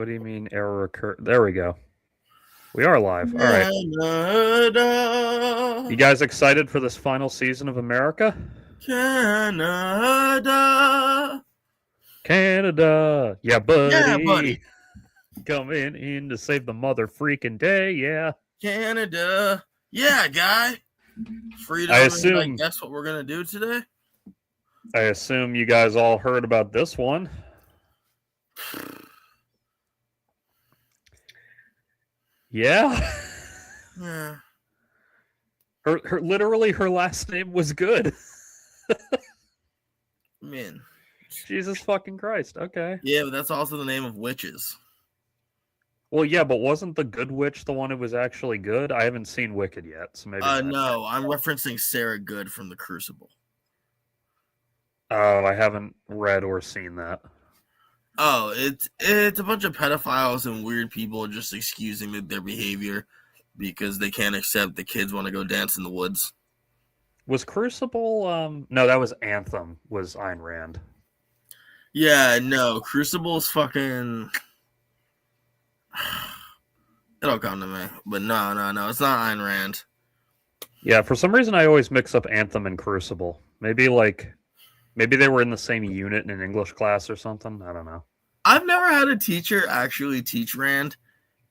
What do you mean error occur? There we go. We are live. All right. Canada, You guys excited for this final season of America? Canada. Canada. Yeah, Yeah, buddy. buddy. Coming in to save the mother freaking day. Yeah. Canada. Yeah, guy. I Freedom is, I assume guess, what we're going to do today. I assume you guys all heard about this one. Yeah. Yeah. Her literally her last name was good. Man. Jesus fucking Christ. Okay. Yeah, but that's also the name of witches. Well, yeah, but wasn't the Good Witch the one who was actually good? I haven't seen Wicked yet, so maybe not. No, I'm referencing Sarah Good from The Crucible. Oh, I haven't read or seen that. Oh, it's a bunch of pedophiles and weird people just excusing their behavior because they can't accept the kids want to go dance in the woods. Was Crucible? No, that was Anthem. Was Ayn Rand? Yeah, no, Crucible's fucking. It'll come to me, but no, it's not Ayn Rand. Yeah, for some reason I always mix up Anthem and Crucible. Maybe they were in the same unit in an English class or something. I don't know. I've never had a teacher actually teach Rand,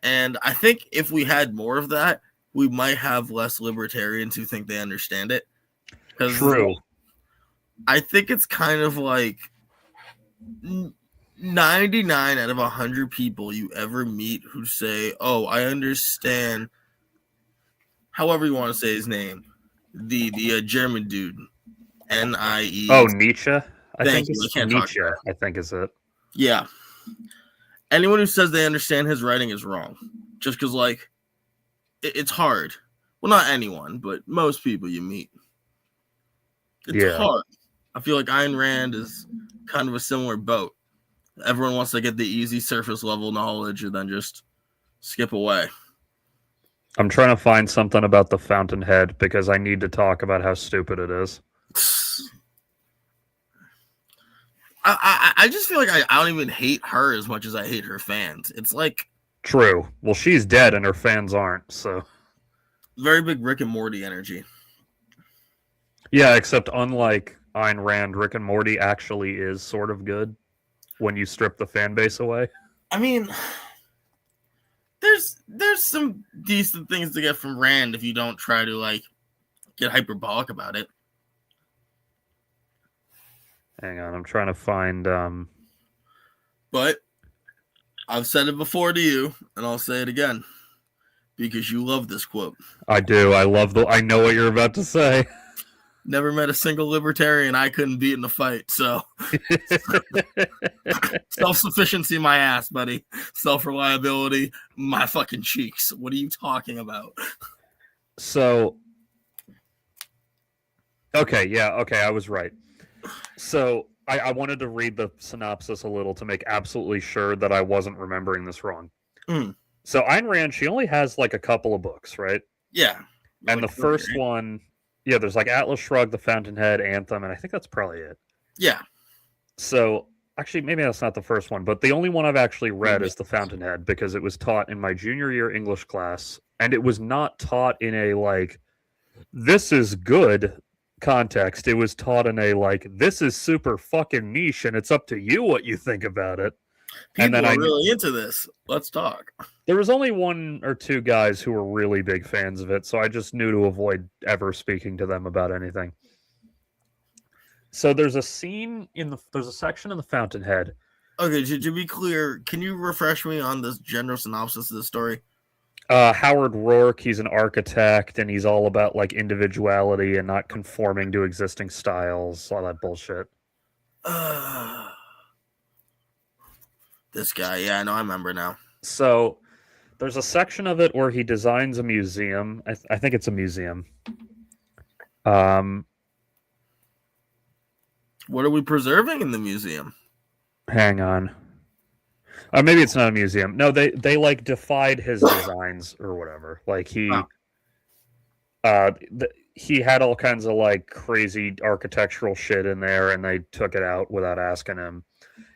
and I think if we had more of that, we might have less libertarians who think they understand it. True. I think it's kind of like 99 out of 100 people you ever meet who say, "Oh, I understand." However you want to say his name, the German dude, N-I-E. Oh, Nietzsche. I Thank think you. it's I can't Nietzsche. talk I think is it. Yeah. Anyone who says they understand his writing is wrong. Just because, like, it's hard. Well, not anyone, but most people you meet. It's hard. I feel like Ayn Rand is kind of a similar boat. Everyone wants to get the easy surface level knowledge and then just skip away. I'm trying to find something about the Fountainhead because I need to talk about how stupid it is. I just feel like I don't even hate her as much as I hate her fans. It's like... True. Well, she's dead and her fans aren't, so... Very big Rick and Morty energy. Yeah, except unlike Ayn Rand, Rick and Morty actually is sort of good when you strip the fan base away. I mean... There's some decent things to get from Rand if you don't try to, like, get hyperbolic about it. Hang on, I'm trying to find... But I've said it before to you, and I'll say it again, because you love this quote. I do. I know what you're about to say. Never met a single libertarian I couldn't beat in a fight, so... Self-sufficiency, my ass, buddy. Self-reliability, my fucking cheeks. What are you talking about? So... Okay, I was right. So, I wanted to read the synopsis a little to make absolutely sure that I wasn't remembering this wrong. So, Ayn Rand, she only has, like, a couple of books, right? Yeah. And the first one... Yeah, there's like Atlas Shrugged, The Fountainhead, Anthem, and I think that's probably it. Yeah. So, actually, maybe that's not the first one, but the only one I've actually read is The Fountainhead because it was taught in my junior year English class, and it was not taught in a, like, this is good context. It was taught in a, like, this is super fucking niche, and it's up to you what you think about it. People are really into this. Let's talk. There was only one or two guys who were really big fans of it, so I just knew to avoid ever speaking to them about anything. So there's a section in the Fountainhead. Okay, to be clear, can you refresh me on this general synopsis of the story? Howard Rourke, he's an architect, and he's all about like individuality and not conforming to existing styles, all that bullshit. This guy, yeah, I know, I remember now. So there's a section of it where he designs a museum. I think it's a museum. What are we preserving in the museum? Hang on. Maybe it's not a museum. No, they like defied his designs or whatever. Like he had all kinds of like crazy architectural shit in there, and they took it out without asking him.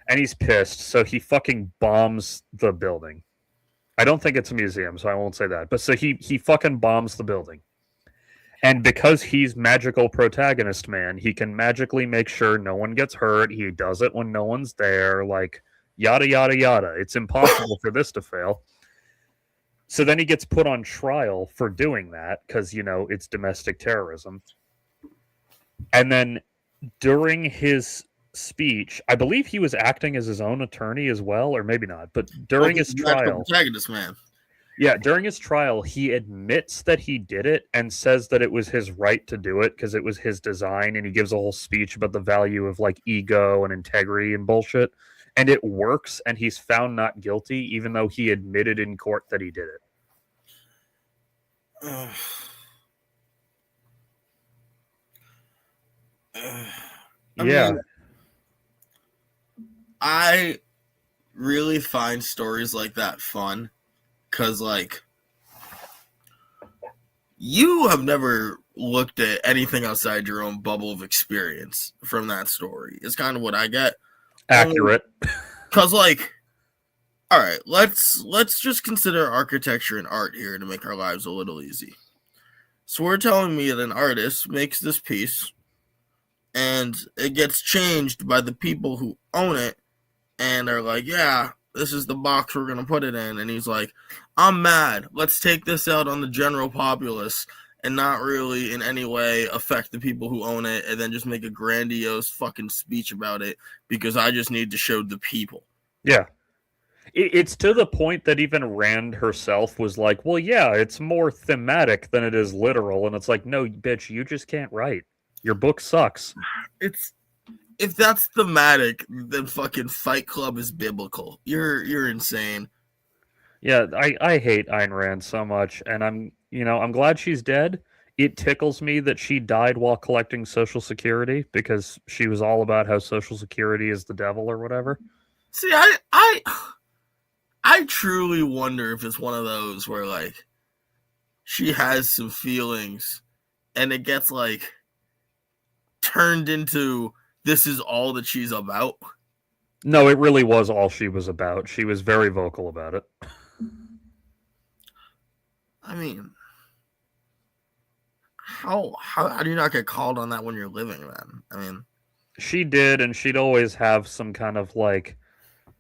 and he's pissed, so he fucking bombs the building. I don't think it's a museum, so I won't say that. But so he fucking bombs the building. And because he's magical protagonist man, he can magically make sure no one gets hurt. He does it when no one's there, like yada yada yada. It's impossible for this to fail. So then he gets put on trial for doing that because, it's domestic terrorism. And then during his speech, I believe he was acting as his own attorney as well, or maybe not, but during his trial, protagonist man. Yeah, during his trial, he admits that he did it and says that it was his right to do it because it was his design, and he gives a whole speech about the value of like ego and integrity and bullshit. And it works, and he's found not guilty, even though he admitted in court that he did it. I really find stories like that fun because, like, you have never looked at anything outside your own bubble of experience from that story. It's kind of what I get. Accurate. Because, like, all right, let's just consider architecture and art here to make our lives a little easy. So we're telling me that an artist makes this piece and it gets changed by the people who own it and are like, yeah, this is the box we're going to put it in. And he's like, I'm mad. Let's take this out on the general populace and not really in any way affect the people who own it and then just make a grandiose fucking speech about it because I just need to show the people. Yeah. It's to the point that even Rand herself was like, well, yeah, it's more thematic than it is literal. And it's like, no, bitch, you just can't write. Your book sucks. If that's thematic, then fucking Fight Club is biblical. You're insane. Yeah, I hate Ayn Rand so much, and I'm glad she's dead. It tickles me that she died while collecting Social Security because she was all about how Social Security is the devil or whatever. See, I truly wonder if it's one of those where, like, she has some feelings and it gets, like, turned into this is all that she's about. No, it really was all she was about. She was very vocal about it. I mean, how do you not get called on that when you're living, man? I mean, she did, and she'd always have some kind of, like,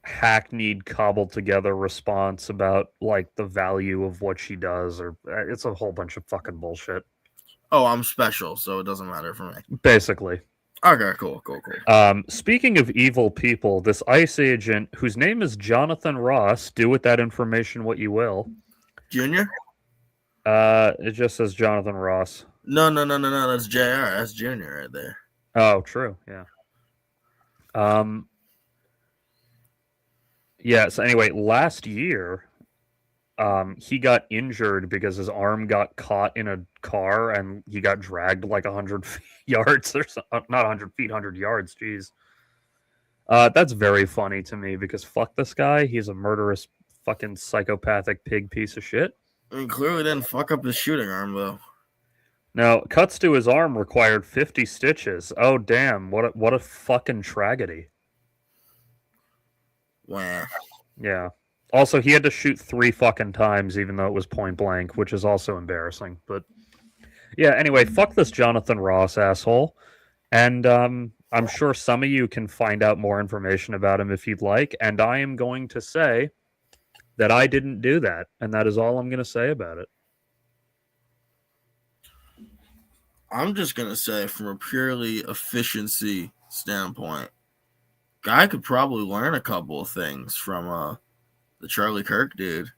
hackneyed, cobbled together response about, like, the value of what she does, or it's a whole bunch of fucking bullshit. Oh, I'm special, so it doesn't matter for me. Basically. Okay, cool. Speaking of evil people, this ICE agent, whose name is Jonathan Ross, do with that information what you will. Junior? It just says Jonathan Ross. No, that's JR. That's Junior right there. Oh, true, yeah. Yeah, so anyway, last year, he got injured because his arm got caught in a car and he got dragged like 100 yards or so, not 100 feet, 100 yards. Jeez. That's very funny to me because fuck this guy. He's a murderous fucking psychopathic pig piece of shit. I mean, clearly didn't fuck up his shooting arm though. Now, cuts to his arm required 50 stitches. Oh damn! What a fucking tragedy. Wow. Yeah. Also, he had to shoot 3 fucking times, even though it was point blank, which is also embarrassing. But yeah, anyway, fuck this Jonathan Ross asshole. And I'm sure some of you can find out more information about him if you'd like. And I am going to say that I didn't do that. And that is all I'm going to say about it. I'm just going to say, from a purely efficiency standpoint, guy could probably learn a couple of things from the Charlie Kirk dude.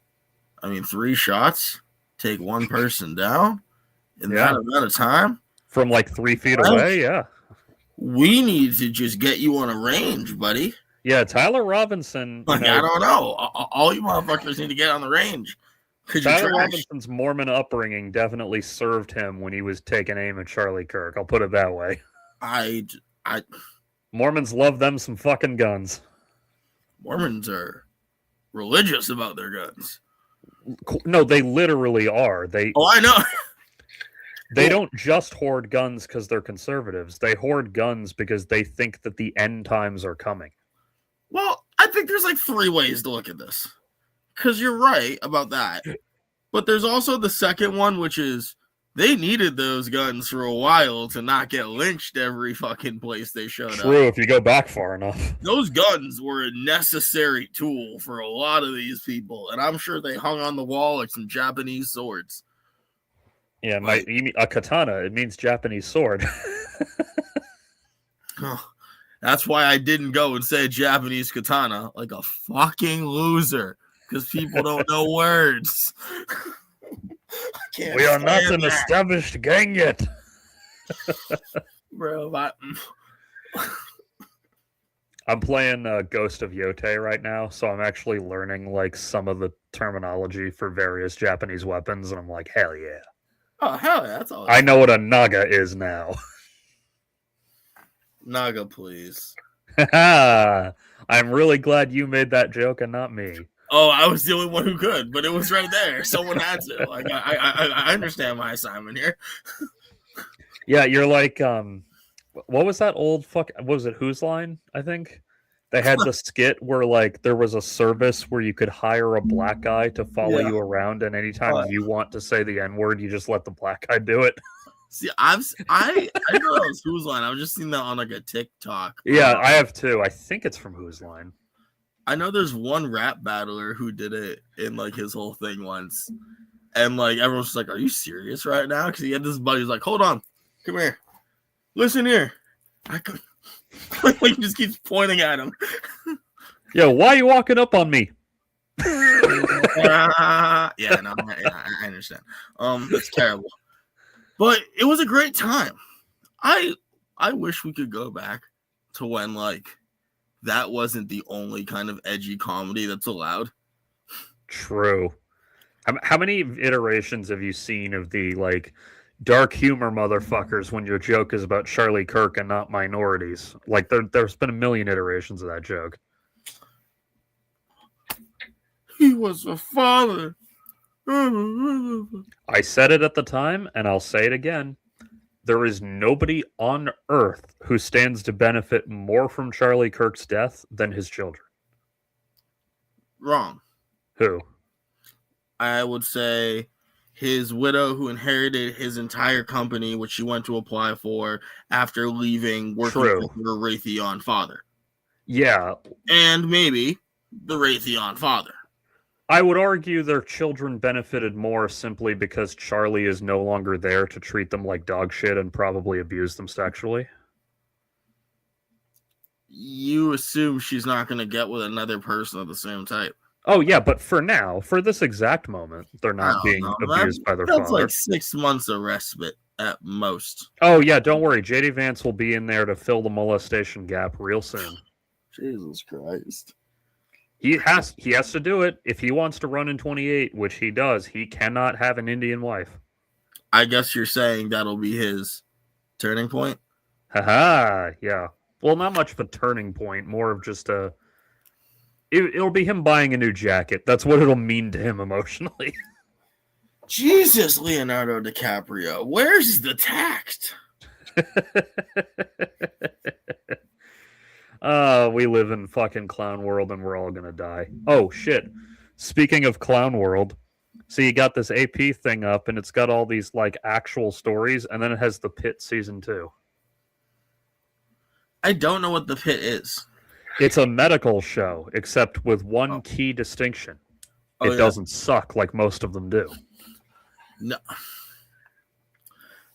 I mean, 3 shots, take 1 person down in that amount of time. From like 3 feet away, yeah. We need to just get you on a range, buddy. Yeah, Tyler Robinson. Like, I don't know. All you motherfuckers need to get on the range. Tyler Robinson's Mormon upbringing definitely served him when he was taking aim at Charlie Kirk. I'll put it that way. Mormons love them some fucking guns. Mormons are religious about their guns. No, they literally are. Oh, I know. They don't just hoard guns because they're conservatives. They hoard guns because they think that the end times are coming. Well, I think there's like 3 ways to look at this. Because you're right about that. But there's also the second one, which is they needed those guns for a while to not get lynched every fucking place they showed up. True, if you go back far enough. Those guns were a necessary tool for a lot of these people, and I'm sure they hung on the wall like some Japanese swords. Yeah, you mean a katana. It means Japanese sword. That's why I didn't go and say Japanese katana like a fucking loser, because people don't know words. We are not an established gang yet. Bro, I'm playing Ghost of Yotei right now, so I'm actually learning like some of the terminology for various Japanese weapons, and I'm like, hell yeah. Oh, hell yeah, that's all. I know what a naga is now. Naga, please. I'm really glad you made that joke and not me. Oh, I was the only one who could, but it was right there. Someone had to. Like, I understand my assignment here. Yeah, you're like, what was that old fuck? What was it? Whose Line? I think they had the skit where like there was a service where you could hire a black guy to follow you around, and anytime you want to say the N-word, you just let the black guy do it. See, I know that was Whose Line. I've just seen that on like a TikTok. Yeah, I have too. I think it's from Whose Line. I know there's one rap battler who did it in like his whole thing once, and like everyone's just like, "Are you serious right now?" Because he had this buddy who's like, "Hold on, come here, listen here." I could like he just keeps pointing at him. Yo, why are you walking up on me? I understand. It's terrible, but it was a great time. I wish we could go back to when like that wasn't the only kind of edgy comedy that's allowed. True. How many iterations have you seen of the like dark humor motherfuckers when your joke is about Charlie Kirk and not minorities? Like there's been a million iterations of that joke. He was a father. I said it at the time, and I'll say it again. There is nobody on earth who stands to benefit more from Charlie Kirk's death than his children. Wrong. Who? I would say his widow, who inherited his entire company, which she went to apply for after leaving working with her Raytheon father. Yeah. And maybe the Raytheon father. I would argue their children benefited more simply because Charlie is no longer there to treat them like dog shit and probably abuse them sexually. You assume she's not going to get with another person of the same type. Oh, yeah, but for now, for this exact moment, they're not being abused by their father. That's like 6 months of respite at most. Oh, yeah, don't worry. J.D. Vance will be in there to fill the molestation gap real soon. Jesus Christ. He has to do it. If he wants to run in 28, which he does, he cannot have an Indian wife. I guess you're saying that'll be his turning point? Haha, yeah. Well, not much of a turning point, more of just a... It'll be him buying a new jacket. That's what it'll mean to him emotionally. Jesus, Leonardo DiCaprio, where's the tact? We live in fucking clown world and we're all gonna die. Oh, shit. Speaking of clown world, so you got this AP thing up and it's got all these like actual stories and then it has The Pit Season 2. I don't know what The Pit is. It's a medical show, except with one key distinction. It doesn't suck like most of them do. No.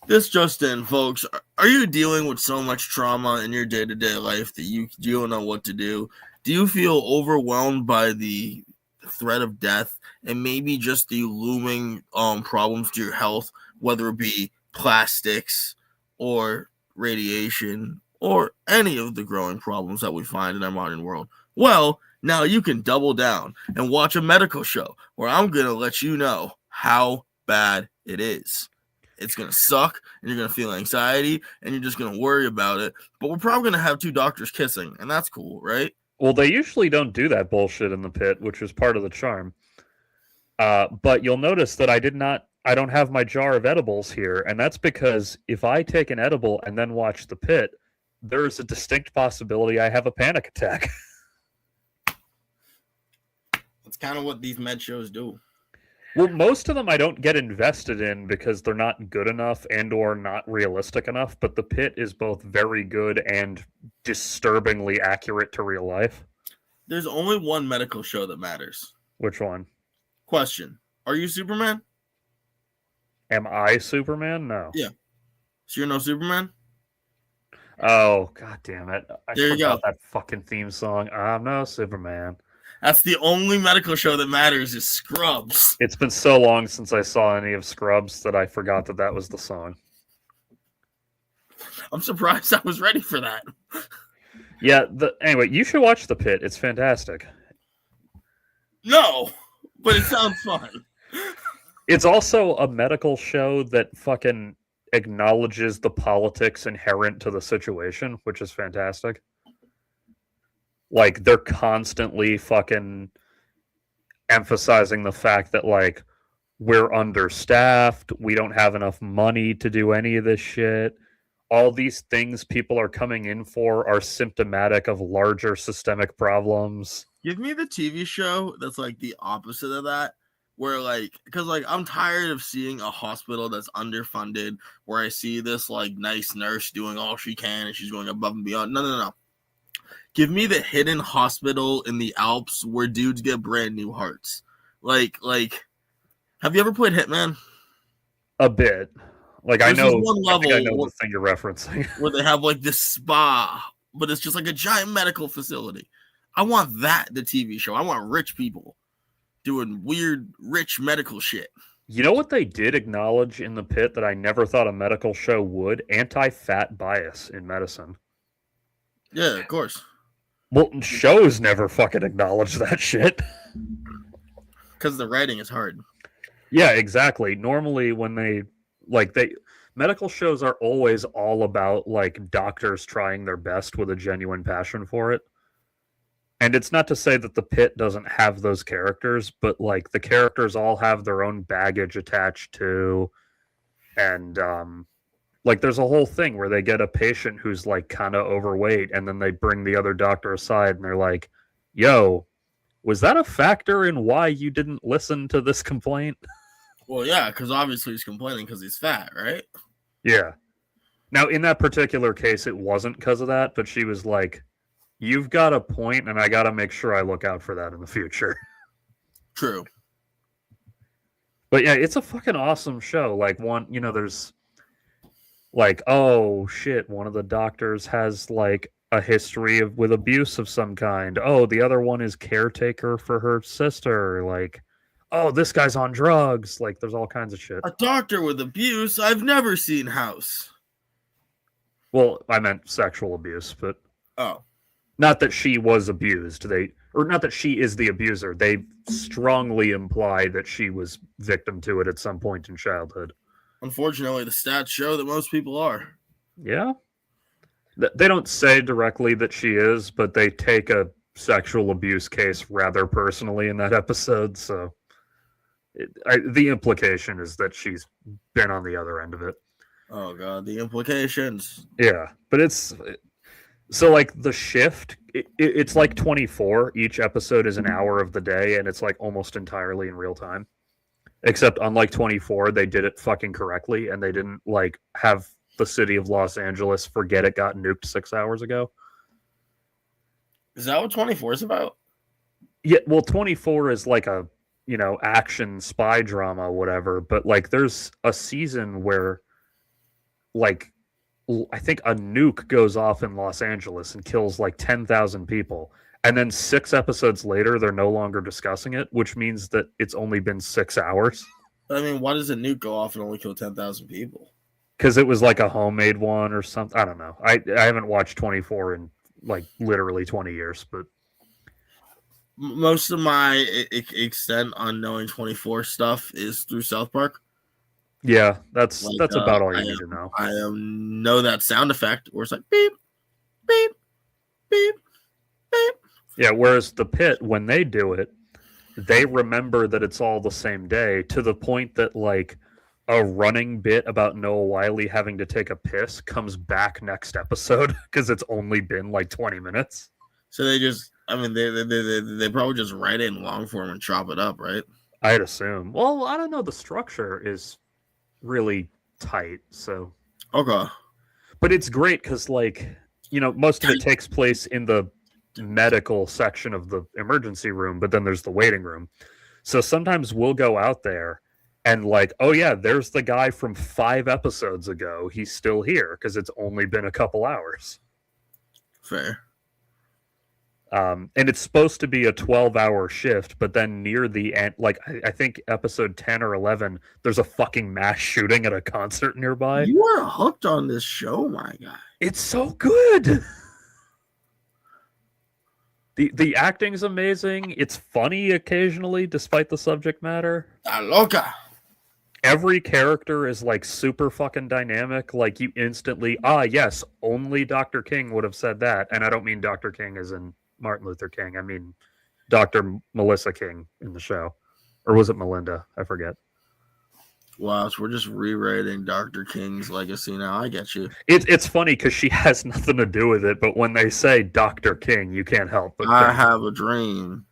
This just in, folks. Are you dealing with so much trauma in your day-to-day life that you don't know what to do? Do you feel overwhelmed by the threat of death and maybe just the looming problems to your health, whether it be plastics or radiation or any of the growing problems that we find in our modern world? Well, now you can double down and watch a medical show where I'm going to let you know how bad it is. It's going to suck, and you're going to feel anxiety, and you're just going to worry about it. But we're probably going to have 2 doctors kissing, and that's cool, right? Well, they usually don't do that bullshit in The Pit, which is part of the charm. But you'll notice that I don't have my jar of edibles here, and that's because if I take an edible and then watch The Pit, there's a distinct possibility I have a panic attack. That's kind of what these med shows do. Well, most of them I don't get invested in because they're not good enough and or not realistic enough, but The Pit is both very good and disturbingly accurate to real life. There's only one medical show that matters. Which one? Question. Are you Superman? Am I Superman? No. Yeah. So you're no Superman? Oh, god damn it. I There you forgot go. that fucking theme song. I'm no Superman. That's the only medical show that matters is Scrubs. It's been so long since I saw any of Scrubs that I forgot that that was the song. I'm surprised I was ready for that. Yeah, anyway, you should watch The Pit. It's fantastic. No, but it sounds fun. It's also a medical show that fucking acknowledges the politics inherent to the situation, which is fantastic. Like, they're constantly fucking emphasizing the fact that, like, we're understaffed, we don't have enough money to do any of this shit. All these things people are coming in for are symptomatic of larger systemic problems. Give me the TV show that's like the opposite of that, where like, because like I'm tired of seeing a hospital that's underfunded, where I see this like nice nurse doing all she can and she's going above and beyond. No. Give me the hidden hospital in the Alps where dudes get brand new hearts. Like, have you ever played Hitman? A bit. Like, There's I know, this one level I know the thing you're referencing. where they have like this spa, but it's just like a giant medical facility. I want that, the TV show. I want rich people doing weird, rich medical shit. You know what they did acknowledge in The Pit that I never thought a medical show would? Anti-fat bias in medicine. Yeah, of course. Well, shows never fucking acknowledge that shit. Because the writing is hard. Yeah, exactly. Normally when medical shows are always all about like doctors trying their best with a genuine passion for it. And it's not to say that The Pit doesn't have those characters, but like the characters all have their own baggage attached to, and like there's a whole thing where they get a patient who's like kind of overweight and then they bring the other doctor aside and they're like, yo, was that a factor in why you didn't listen to this complaint? Well, yeah, because obviously he's complaining because he's fat, right? Yeah. Now, in that particular case, it wasn't because of that, but she was like, you've got a point and I got to make sure I look out for that in the future. True. But yeah, it's a fucking awesome show. Like there's like, oh shit, one of the doctors has like a history with abuse of some kind. Oh, the other one is caretaker for her sister. Like, oh, this guy's on drugs. Like, there's all kinds of shit. A doctor with abuse? I've never seen House. Well, I meant sexual abuse, but not that she was abused. Not that she is the abuser. They strongly imply that she was victim to it at some point in childhood. Unfortunately, the stats show that most people are. Yeah. They don't say directly that she is, but they take a sexual abuse case rather personally in that episode. So the implication is that she's been on the other end of it. Oh, God, the implications. Yeah. But it's... So, like, The Shift, it's like 24. Each episode is an hour of the day, and it's, like, almost entirely in real time. Except, unlike 24, they did it fucking correctly, and they didn't, like, have the city of Los Angeles forget it got nuked 6 hours ago. Is that what 24 is about? Yeah, well, 24 is, like, a, action spy drama, whatever. But, like, there's a season where, like... I think a nuke goes off in Los Angeles and kills like 10,000 people. And then 6 episodes later, they're no longer discussing it, which means that it's only been 6 hours. I mean, why does a nuke go off and only kill 10,000 people? Because it was like a homemade one or something. I don't know. I haven't watched 24 in like literally 20 years, but most of my extent on knowing 24 stuff is through South Park. Yeah, that's about all you need to know. I know that sound effect where it's like beep, beep, beep, beep. Yeah, whereas The Pit, when they do it, they remember that it's all the same day to the point that like a running bit about Noah Wyle having to take a piss comes back next episode because it's only been like 20 minutes. So they just I mean, they probably just write it in long form and chop it up, right? I'd assume. Well, I don't know. The structure is really tight, so. Okay. But it's great because, like, most of it takes place in the medical section of the emergency room, but then there's the waiting room. So sometimes we'll go out there and, like, oh yeah, there's the guy from 5 episodes ago. He's still here because it's only been a couple hours. Fair. And it's supposed to be a 12-hour shift, but then near the end, like I think episode 10 or 11, there's a fucking mass shooting at a concert nearby. You are hooked on this show, my guy. It's so good. The acting's amazing. It's funny occasionally, despite the subject matter. La loca. Every character is like super fucking dynamic. Like you instantly, yes, only Dr. King would have said that. And I don't mean Dr. King as in Martin Luther King. I mean Dr. Melissa King in the show. Or was it Melinda? I forget. Wow, so we're just rewriting Dr. King's legacy now. I get you. It's funny because she has nothing to do with it, but when they say Dr. King, you can't help but I have a dream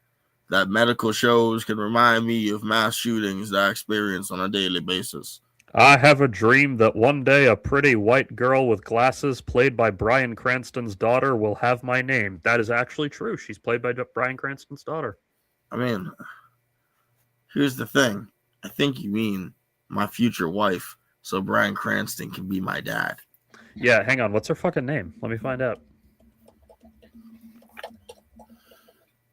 that medical shows can remind me of mass shootings that I experience on a daily basis. I have a dream that one day a pretty white girl with glasses played by Bryan Cranston's daughter will have my name. That is actually true. She's played by Bryan Cranston's daughter. I mean, here's the thing. I think you mean my future wife, so Bryan Cranston can be my dad. Yeah, hang on. What's her fucking name? Let me find out.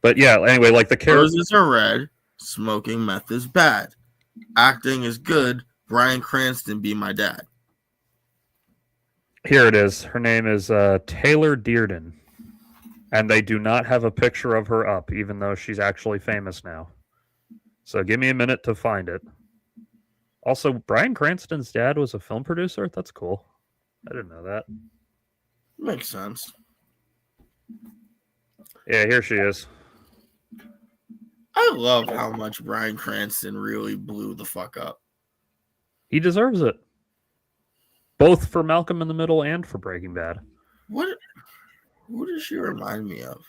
But yeah, anyway, like the characters. Roses are red. Smoking meth is bad. Acting is good. Bryan Cranston be my dad. Here it is. Her name is Taylor Dearden. And they do not have a picture of her up, even though she's actually famous now. So give me a minute to find it. Also, Bryan Cranston's dad was a film producer? That's cool. I didn't know that. Makes sense. Yeah, here she is. I love how much Bryan Cranston really blew the fuck up. He deserves it. Both for Malcolm in the Middle and for Breaking Bad. Who does she remind me of?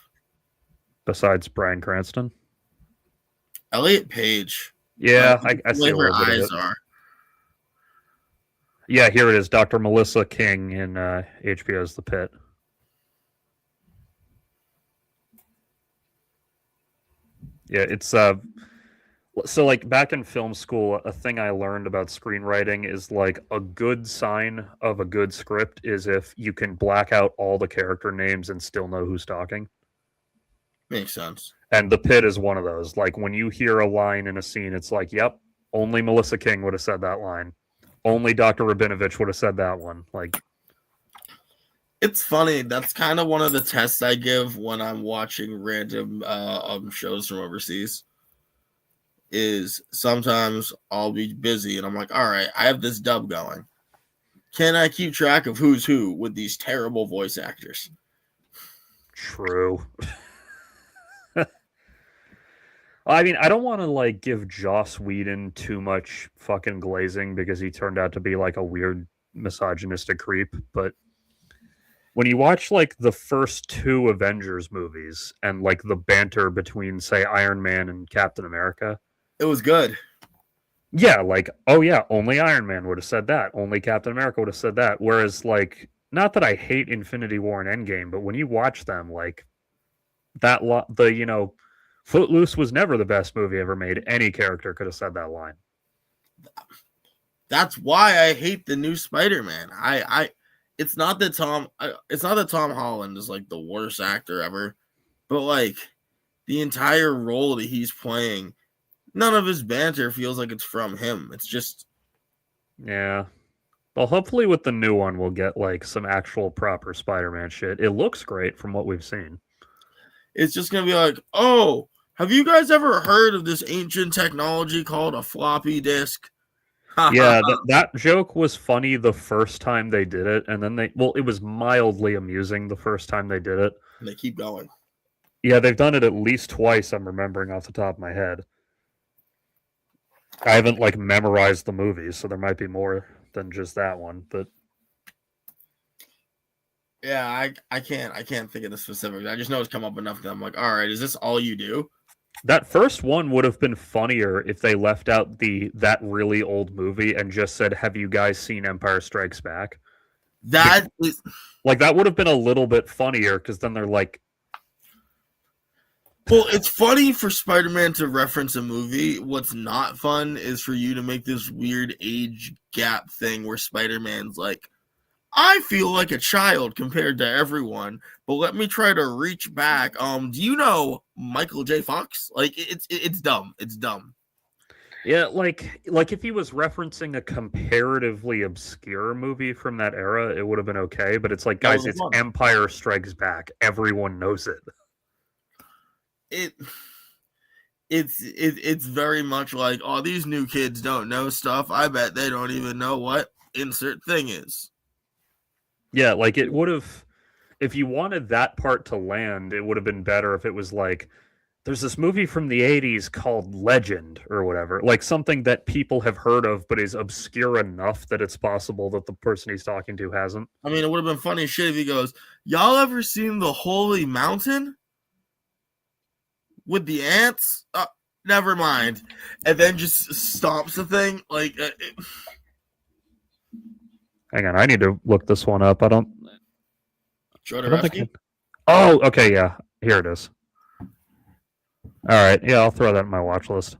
Besides Bryan Cranston? Elliot Page. Yeah, I see a her little bit eyes of it. are. Yeah, here it is. Dr. Melissa King in HBO's The Pit. Yeah, it's so like back in film school, a thing I learned about screenwriting is like a good sign of a good script is if you can black out all the character names and still know who's talking. Makes sense. And The Pit is one of those. Like when you hear a line in a scene, it's like, yep, only Melissa King would have said that line. Only Dr. Rabinovich would have said that one. Like, it's funny. That's kind of one of the tests I give when I'm watching random shows from overseas. Is sometimes I'll be busy and I'm like, all right, I have this dub going. Can I keep track of who's who with these terrible voice actors? True. I mean, I don't want to like give Joss Whedon too much fucking glazing because he turned out to be like a weird misogynistic creep, but when you watch like the first 2 Avengers movies and like the banter between say Iron Man and Captain America, it was good. Yeah, like, oh yeah, only Iron Man would have said that. Only Captain America would have said that. Whereas like, not that I hate Infinity War and Endgame, but when you watch them, like that Footloose was never the best movie ever made. Any character could have said that line. That's why I hate the new Spider-Man. It's not that Tom Holland is like the worst actor ever, but like the entire role that he's playing, none of his banter feels like it's from him. It's just, yeah. Well, hopefully with the new one, we'll get like some actual proper Spider-Man shit. It looks great from what we've seen. It's just gonna be like, oh, have you guys ever heard of this ancient technology called a floppy disk? Yeah, that joke was funny the first time they did it, and then it was mildly amusing the first time they did it. And they keep going. Yeah, they've done it at least twice, I'm remembering off the top of my head. I haven't like memorized the movies, so there might be more than just that one, but Yeah, I can't think of the specifics. I just know it's come up enough that I'm like, all right, is this all you do? That first one would have been funnier if they left out that really old movie and just said, "Have you guys seen Empire Strikes Back?" That is, Like that would have been a little bit funnier because then they're like, well, it's funny for Spider-Man to reference a movie. What's not fun is for you to make this weird age gap thing where Spider-Man's like, I feel like a child compared to everyone, but let me try to reach back. Do you know Michael J. Fox? Like it's dumb. It's dumb. yeah, like if he was referencing a comparatively obscure movie from that era, it would have been okay. But it's like, That guys, was it's fun. Empire Strikes Back. Everyone knows it. It it's very much like, oh, these new kids don't know stuff. I bet they don't even know what insert thing is. Yeah, like it would have. If you wanted that part to land, it would have been better if it was like, there's this movie from the 80s called Legend or whatever, like something that people have heard of but is obscure enough that it's possible that the person he's talking to hasn't. I mean, it would have been funny as shit if he goes, y'all ever seen the Holy Mountain with the ants? Never mind. And then just stomps the thing. Like, Hang on, I need to look this one up. I don't think. Oh, okay, yeah. Here it is. All right, yeah, I'll throw that in my watch list.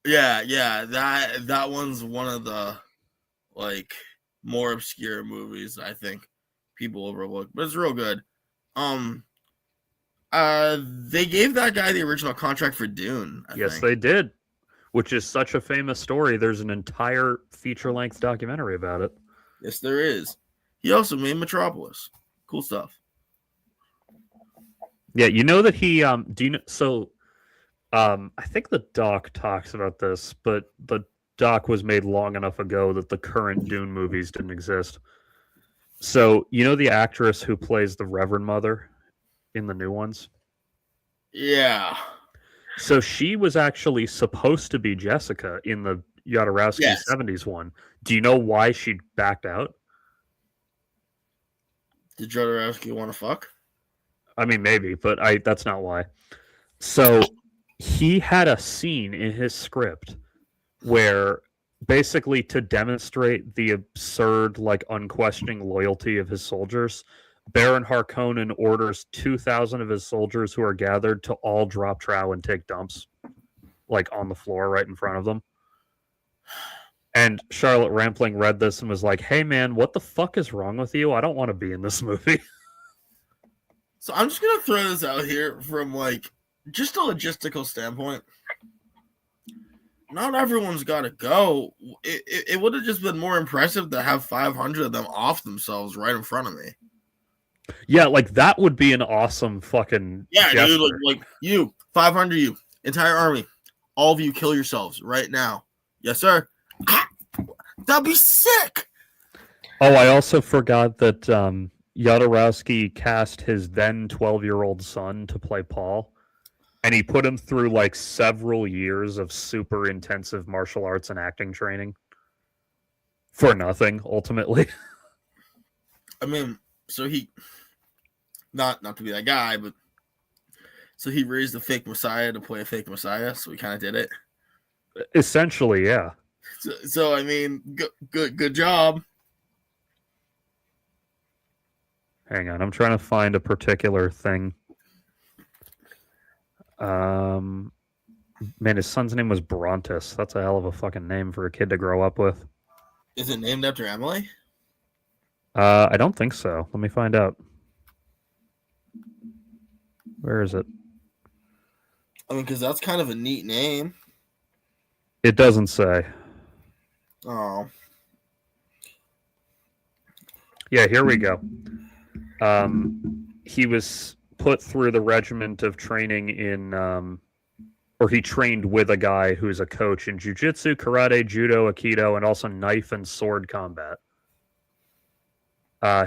Yeah, that one's one of the like more obscure movies I think people overlook, but it's real good. They gave that guy the original contract for Dune. I Yes, think. they did, which is such a famous story. There's an entire feature-length documentary about it. Yes, there is. He also made Metropolis. Cool stuff. Yeah, you know that he do you know so I think the doc talks about this, but the doc was made long enough ago that the current Dune movies didn't exist. So, you know the actress who plays the Reverend Mother in the new ones? Yeah. So she was actually supposed to be Jessica in the Jodorowsky Yes. 70s one. Do you know why she backed out? Did Jodorowsky want to fuck? I mean, maybe, but that's not why. So he had a scene in his script where basically to demonstrate the absurd, like unquestioning loyalty of his soldiers, Baron Harkonnen orders 2,000 of his soldiers who are gathered to all drop trow and take dumps, like on the floor right in front of them. And Charlotte Rampling read this and was like, "Hey man, what the fuck is wrong with you? I don't want to be in this movie." So I'm just gonna throw this out here from like just a logistical standpoint. Not everyone's got to go. It would have just been more impressive to have 500 of them off themselves right in front of me. Yeah, like that would be an awesome fucking gesture. Dude, like you, 500 you, entire army, all of you kill yourselves right now. Yes, sir. That'd be sick. Oh, I also forgot that Jodorowsky cast his then 12-year-old son to play Paul, and he put him through like several years of super intensive martial arts and acting training for nothing, ultimately. I mean, so he, not to be that guy, but so he raised a fake messiah to play a fake messiah, so he kind of did it. Essentially, yeah. So I mean, good job. Hang on, I'm trying to find a particular thing. Man, his son's name was Brontus. That's a hell of a fucking name for a kid to grow up with. Is it named after Emily? I don't think so. Let me find out. Where is it? I mean, because that's kind of a neat name. It doesn't say. Oh. Yeah, here we go. He was put through the regiment of training in, or he trained with a guy who's a coach in jiu-jitsu, karate, judo, aikido, and also knife and sword combat.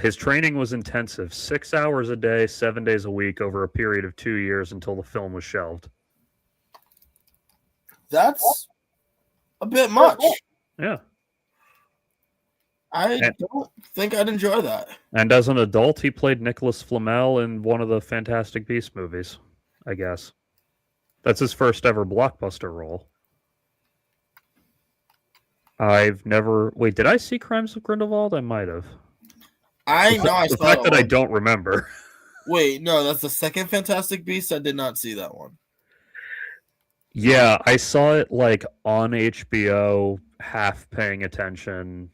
His training was intensive, 6 hours a day, 7 days a week over a period of 2 years until the film was shelved. That's a bit much. Yeah. I And, don't think I'd enjoy that. and as an adult, he played Nicholas Flamel in one of the Fantastic Beasts movies, I guess. That's his first ever blockbuster role. I've never. Wait, did I see Crimes of Grindelwald? I might have. I know I The saw fact that that I one. don't remember. Wait, no, that's the second Fantastic Beast. I did not see that one. Yeah, I saw it like on HBO, half paying attention.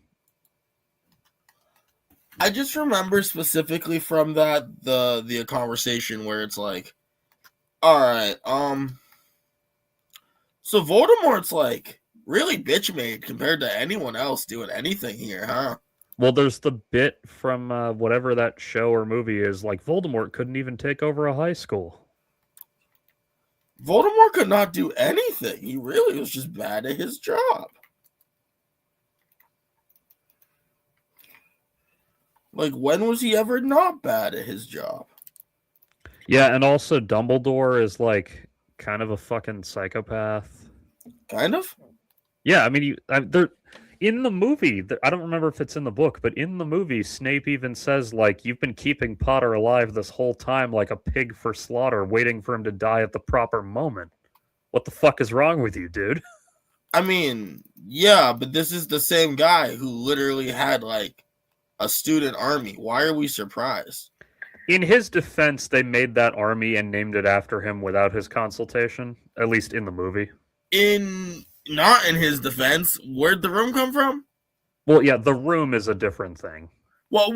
I just remember specifically from that the conversation where it's like, all right, so Voldemort's like really bitch made compared to anyone else doing anything here, huh? Well, there's the bit from whatever that show or movie is, like Voldemort couldn't even take over a high school. Voldemort could not do anything. He really was just bad at his job. Like, when was he ever not bad at his job? Yeah, and also Dumbledore is like kind of a fucking psychopath. Kind of. Yeah, I mean, they're in the movie. I don't remember if it's in the book, but in the movie, Snape even says like, "You've been keeping Potter alive this whole time, like a pig for slaughter, waiting for him to die at the proper moment." What the fuck is wrong with you, dude? I mean, yeah, but this is the same guy who literally had like a student army. Why are we surprised? In his defense, they made that army and named it after him without his consultation, at least in the movie. In not in his defense, where'd the room come from? Well, yeah, the room is a different thing. Well,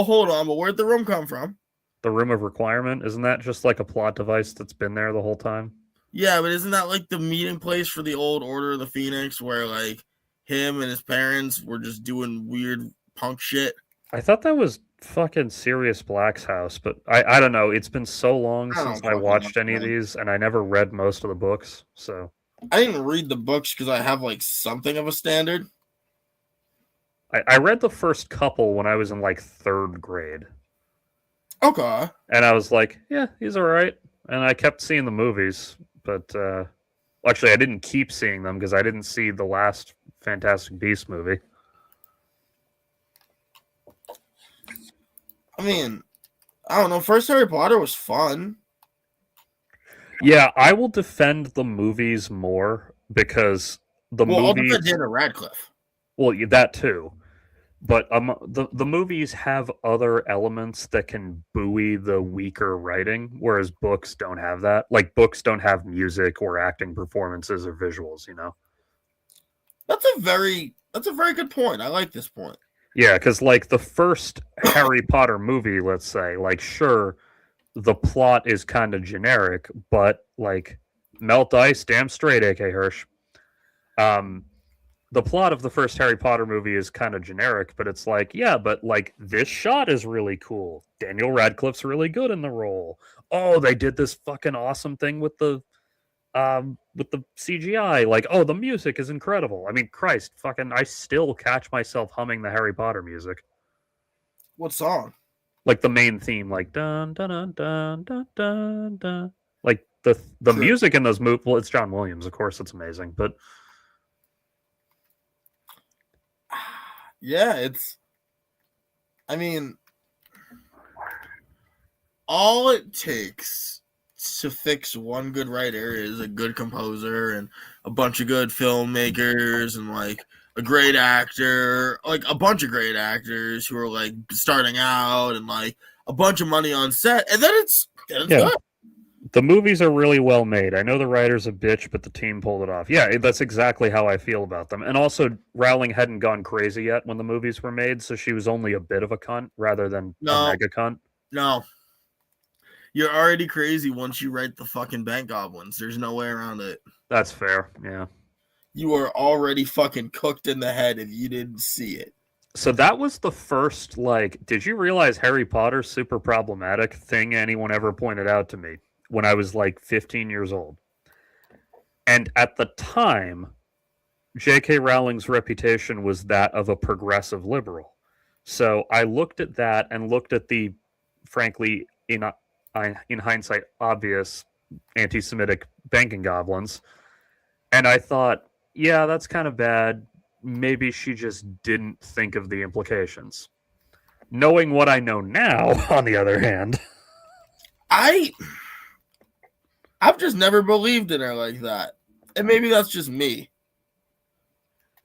hold on, but where'd the room come from? The room of requirement, isn't that just like a plot device that's been there the whole time? Yeah, but isn't that like the meeting place for the old Order of the Phoenix where like him and his parents were just doing weird punk shit? I thought that was fucking Sirius Black's house, but I don't know. It's been so long I since don't I fucking know, watched any of man. these, and I never read most of the books. So I didn't read the books because I have like something of a standard. I read the first couple when I was in like third grade, Okay. and I was like, yeah, he's all right. And I kept seeing the movies, but actually, I didn't keep seeing them because I didn't see the last Fantastic Beast movie. I mean, I don't know. First Harry Potter was fun. Yeah, I will defend the movies more because the Well, I'll defend movies. Daniel Radcliffe. Well, that too. But the movies have other elements that can buoy the weaker writing, whereas books don't have that. Like books don't have music or acting performances or visuals. That's a very good point. I like this point. Yeah, because like the first Harry Potter movie, let's say, like sure, the plot is kind of generic, but like melt ice, damn straight, A.K. Hirsch. Um, the plot of the first Harry Potter movie is kind of generic, but it's like, yeah, but like this shot is really cool. Daniel Radcliffe's really good in the role. Oh, they did this fucking awesome thing with the CGI. Like, oh, the music is incredible. I mean, Christ, fucking I still catch myself humming the Harry Potter music. What song? Like the main theme, like dun dun dun dun dun dun dun. Like the True. music in those movies, well, it's John Williams, of course, it's amazing, but Yeah, it's. I mean, all it takes to fix one good writer is a good composer and a bunch of good filmmakers and like a great actor, like a bunch of great actors who are like starting out and like a bunch of money on set, and then it's yeah. good. The movies are really well made. I know the writer's a bitch, but the team pulled it off. Yeah, that's exactly how I feel about them. And also, Rowling hadn't gone crazy yet when the movies were made, so she was only a bit of a cunt rather than a No, mega cunt. no, you're already crazy once you write the fucking Bank Goblins. There's no way around it. That's fair, yeah. You are already fucking cooked in the head if you didn't see it. So that was the first, like, did you realize Harry Potter's super problematic thing anyone ever pointed out to me when I was like 15 years old? And at the time, J.K. Rowling's reputation was that of a progressive liberal. So I looked at that and looked at the, frankly, in hindsight, obvious anti-Semitic banking goblins, and I thought, yeah, that's kind of bad. maybe she just didn't think of the implications. Knowing what I know now, on the other hand, I've just never believed in her like that. And maybe that's just me.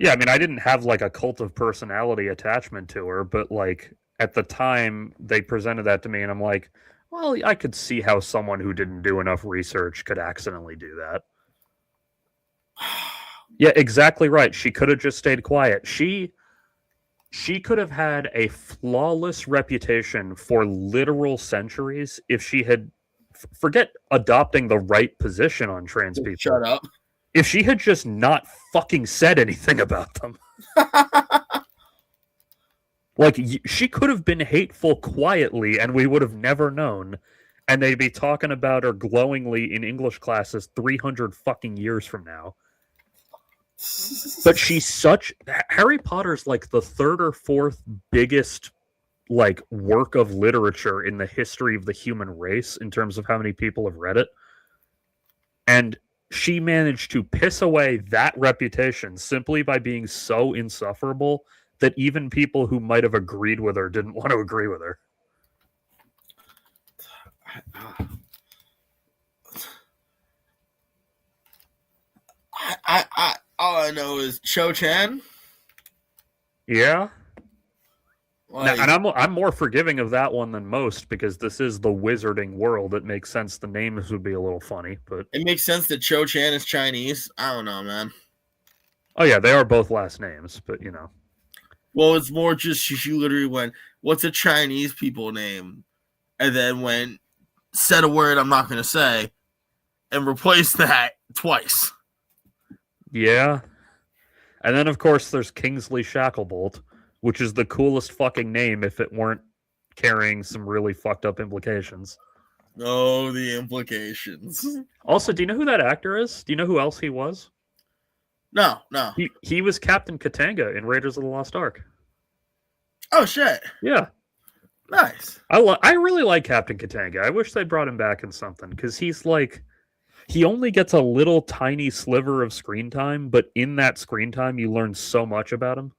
yeah, I mean, I didn't have like a cult of personality attachment to her, but like at the time they presented that to me, and I'm like, well, I could see how someone who didn't do enough research could accidentally do that. Yeah, exactly right. She could have just stayed quiet. She could have had a flawless reputation for literal centuries if she had forget adopting the right position on trans people. Shut up. If she had just not fucking said anything about them. Like, she could have been hateful quietly and we would have never known. And they'd be talking about her glowingly in English classes 300 fucking years from now. But she's such... Harry Potter's like the third or fourth biggest like work of literature in the history of the human race in terms of how many people have read it. And she managed to piss away that reputation simply by being so insufferable that even people who might have agreed with her didn't want to agree with her. All I know is Cho Chan. Yeah. Like, Now, and I'm more forgiving of that one than most because this is the wizarding world. It makes sense the names would be a little funny, but it makes sense that Cho Chan is Chinese. I don't know, man. Oh yeah, they are both last names, but you know. Well, it's more just she literally went, "What's a Chinese people name?" And then went, said a word I'm not going to say, and replaced that twice. Yeah. And then, of course, there's Kingsley Shacklebolt, which is the coolest fucking name if it weren't carrying some really fucked up implications. Oh, the implications. Also, do you know who that actor is? Do you know who else he was? No. He was Captain Katanga in Raiders of the Lost Ark. Oh, shit. Yeah. Nice. I really like Captain Katanga. I wish they brought him back in something, because he's like... He only gets a little tiny sliver of screen time, but in that screen time, you learn so much about him.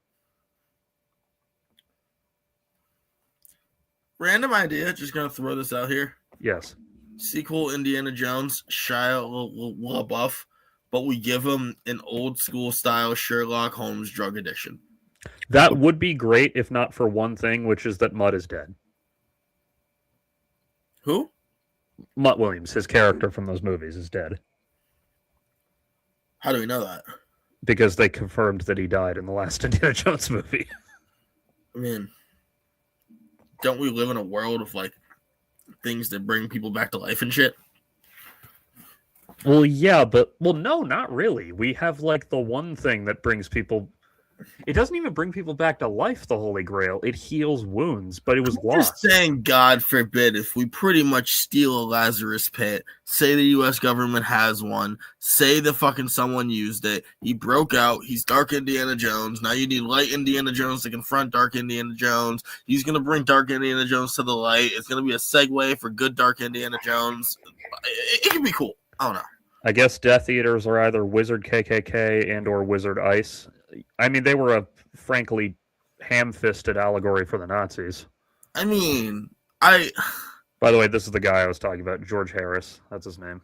Random idea, just going to throw this out here. Yes. Sequel Indiana Jones, Shia LaBeouf, but we give him an old school style Sherlock Holmes drug addiction. That would be great if not for one thing, which is that Mutt is dead. Who? Mutt Williams, his character from those movies, is dead. How do we know that? Because they confirmed that he died in the last Indiana Jones movie. I mean, don't we live in a world of like things that bring people back to life and shit? Well, yeah, but no, not really. We have like the one thing that brings people. It doesn't even bring people back to life, the Holy Grail. It heals wounds, but it was lost. Just saying, God forbid, if we pretty much steal a Lazarus pit, say the U.S. government has one, say the fucking someone used it, he broke out, he's Dark Indiana Jones, now you need Light Indiana Jones to confront Dark Indiana Jones, he's going to bring Dark Indiana Jones to the light, it's going to be a segue for good Dark Indiana Jones. It can be cool. I don't know. I guess Death Eaters are either Wizard KKK and or Wizard Ice. I mean, they were a frankly ham-fisted allegory for the Nazis. I mean, By the way, this is the guy I was talking about, George Harris. That's his name.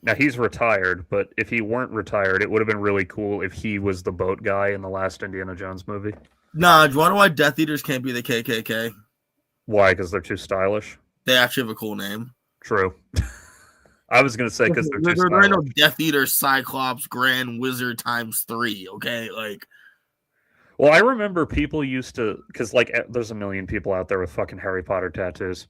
Now, he's retired, but if he weren't retired, it would have been really cool if he was the boat guy in the last Indiana Jones movie. Nah, do you want to know why Death Eaters can't be the KKK? Why? Because they're too stylish? They actually have a cool name. True. I was going to say because they're too stylish. There ain't no Death Eater, Cyclops, Grand Wizard times 3, okay? Like, well, I remember people used to, because like there's a million people out there with fucking Harry Potter tattoos.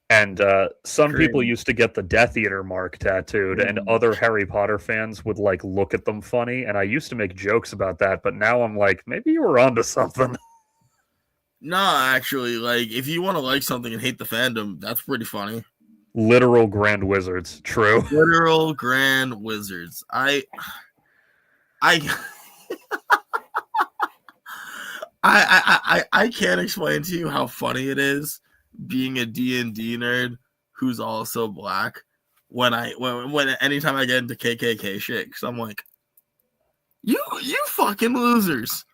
And some people used to get the Death Eater mark tattooed, and other Harry Potter fans would like look at them funny. And I used to make jokes about that, but now I'm like, maybe you were onto something. Nah, actually, like if you want to like something and hate the fandom, that's pretty funny. Literal Grand Wizards, true. Literal Grand Wizards. I can't explain to you how funny it is being a D&D nerd who's also black. when anytime I get into KKK shit, because I'm like, you fucking losers.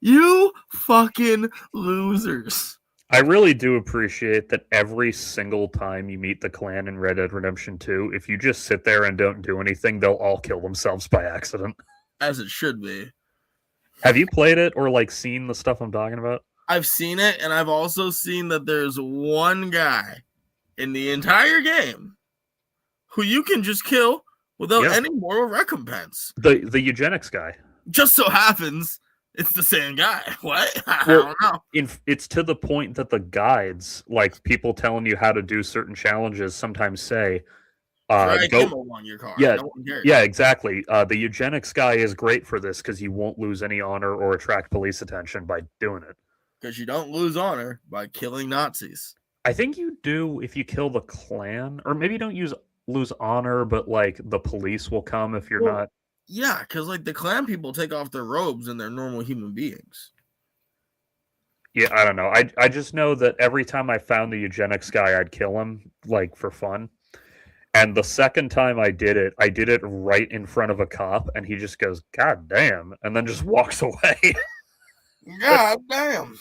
You fucking losers. I really do appreciate that every single time you meet the Klan in Red Dead Redemption 2, if you just sit there and don't do anything, they'll all kill themselves by accident. As it should be. Have you played it or like seen the stuff I'm talking about? I've seen it, and I've also seen that there's one guy in the entire game who you can just kill without any moral recompense. The eugenics guy. Just so happens it's the same guy. What? I don't know. It's to the point that the guides, like people telling you how to do certain challenges, sometimes say, drag him along your car. Yeah, yeah, exactly. The eugenics guy is great for this because you won't lose any honor or attract police attention by doing it. Because you don't lose honor by killing Nazis. I think you do if you kill the Klan, or maybe you don't lose honor, but like the police will come if you're not. Yeah, because like the Klan people take off their robes and they're normal human beings. Yeah, I don't know. I just know that every time I found the eugenics guy, I'd kill him, like for fun. And the second time I did it right in front of a cop, and he just goes, "God damn," and then just walks away. God damn.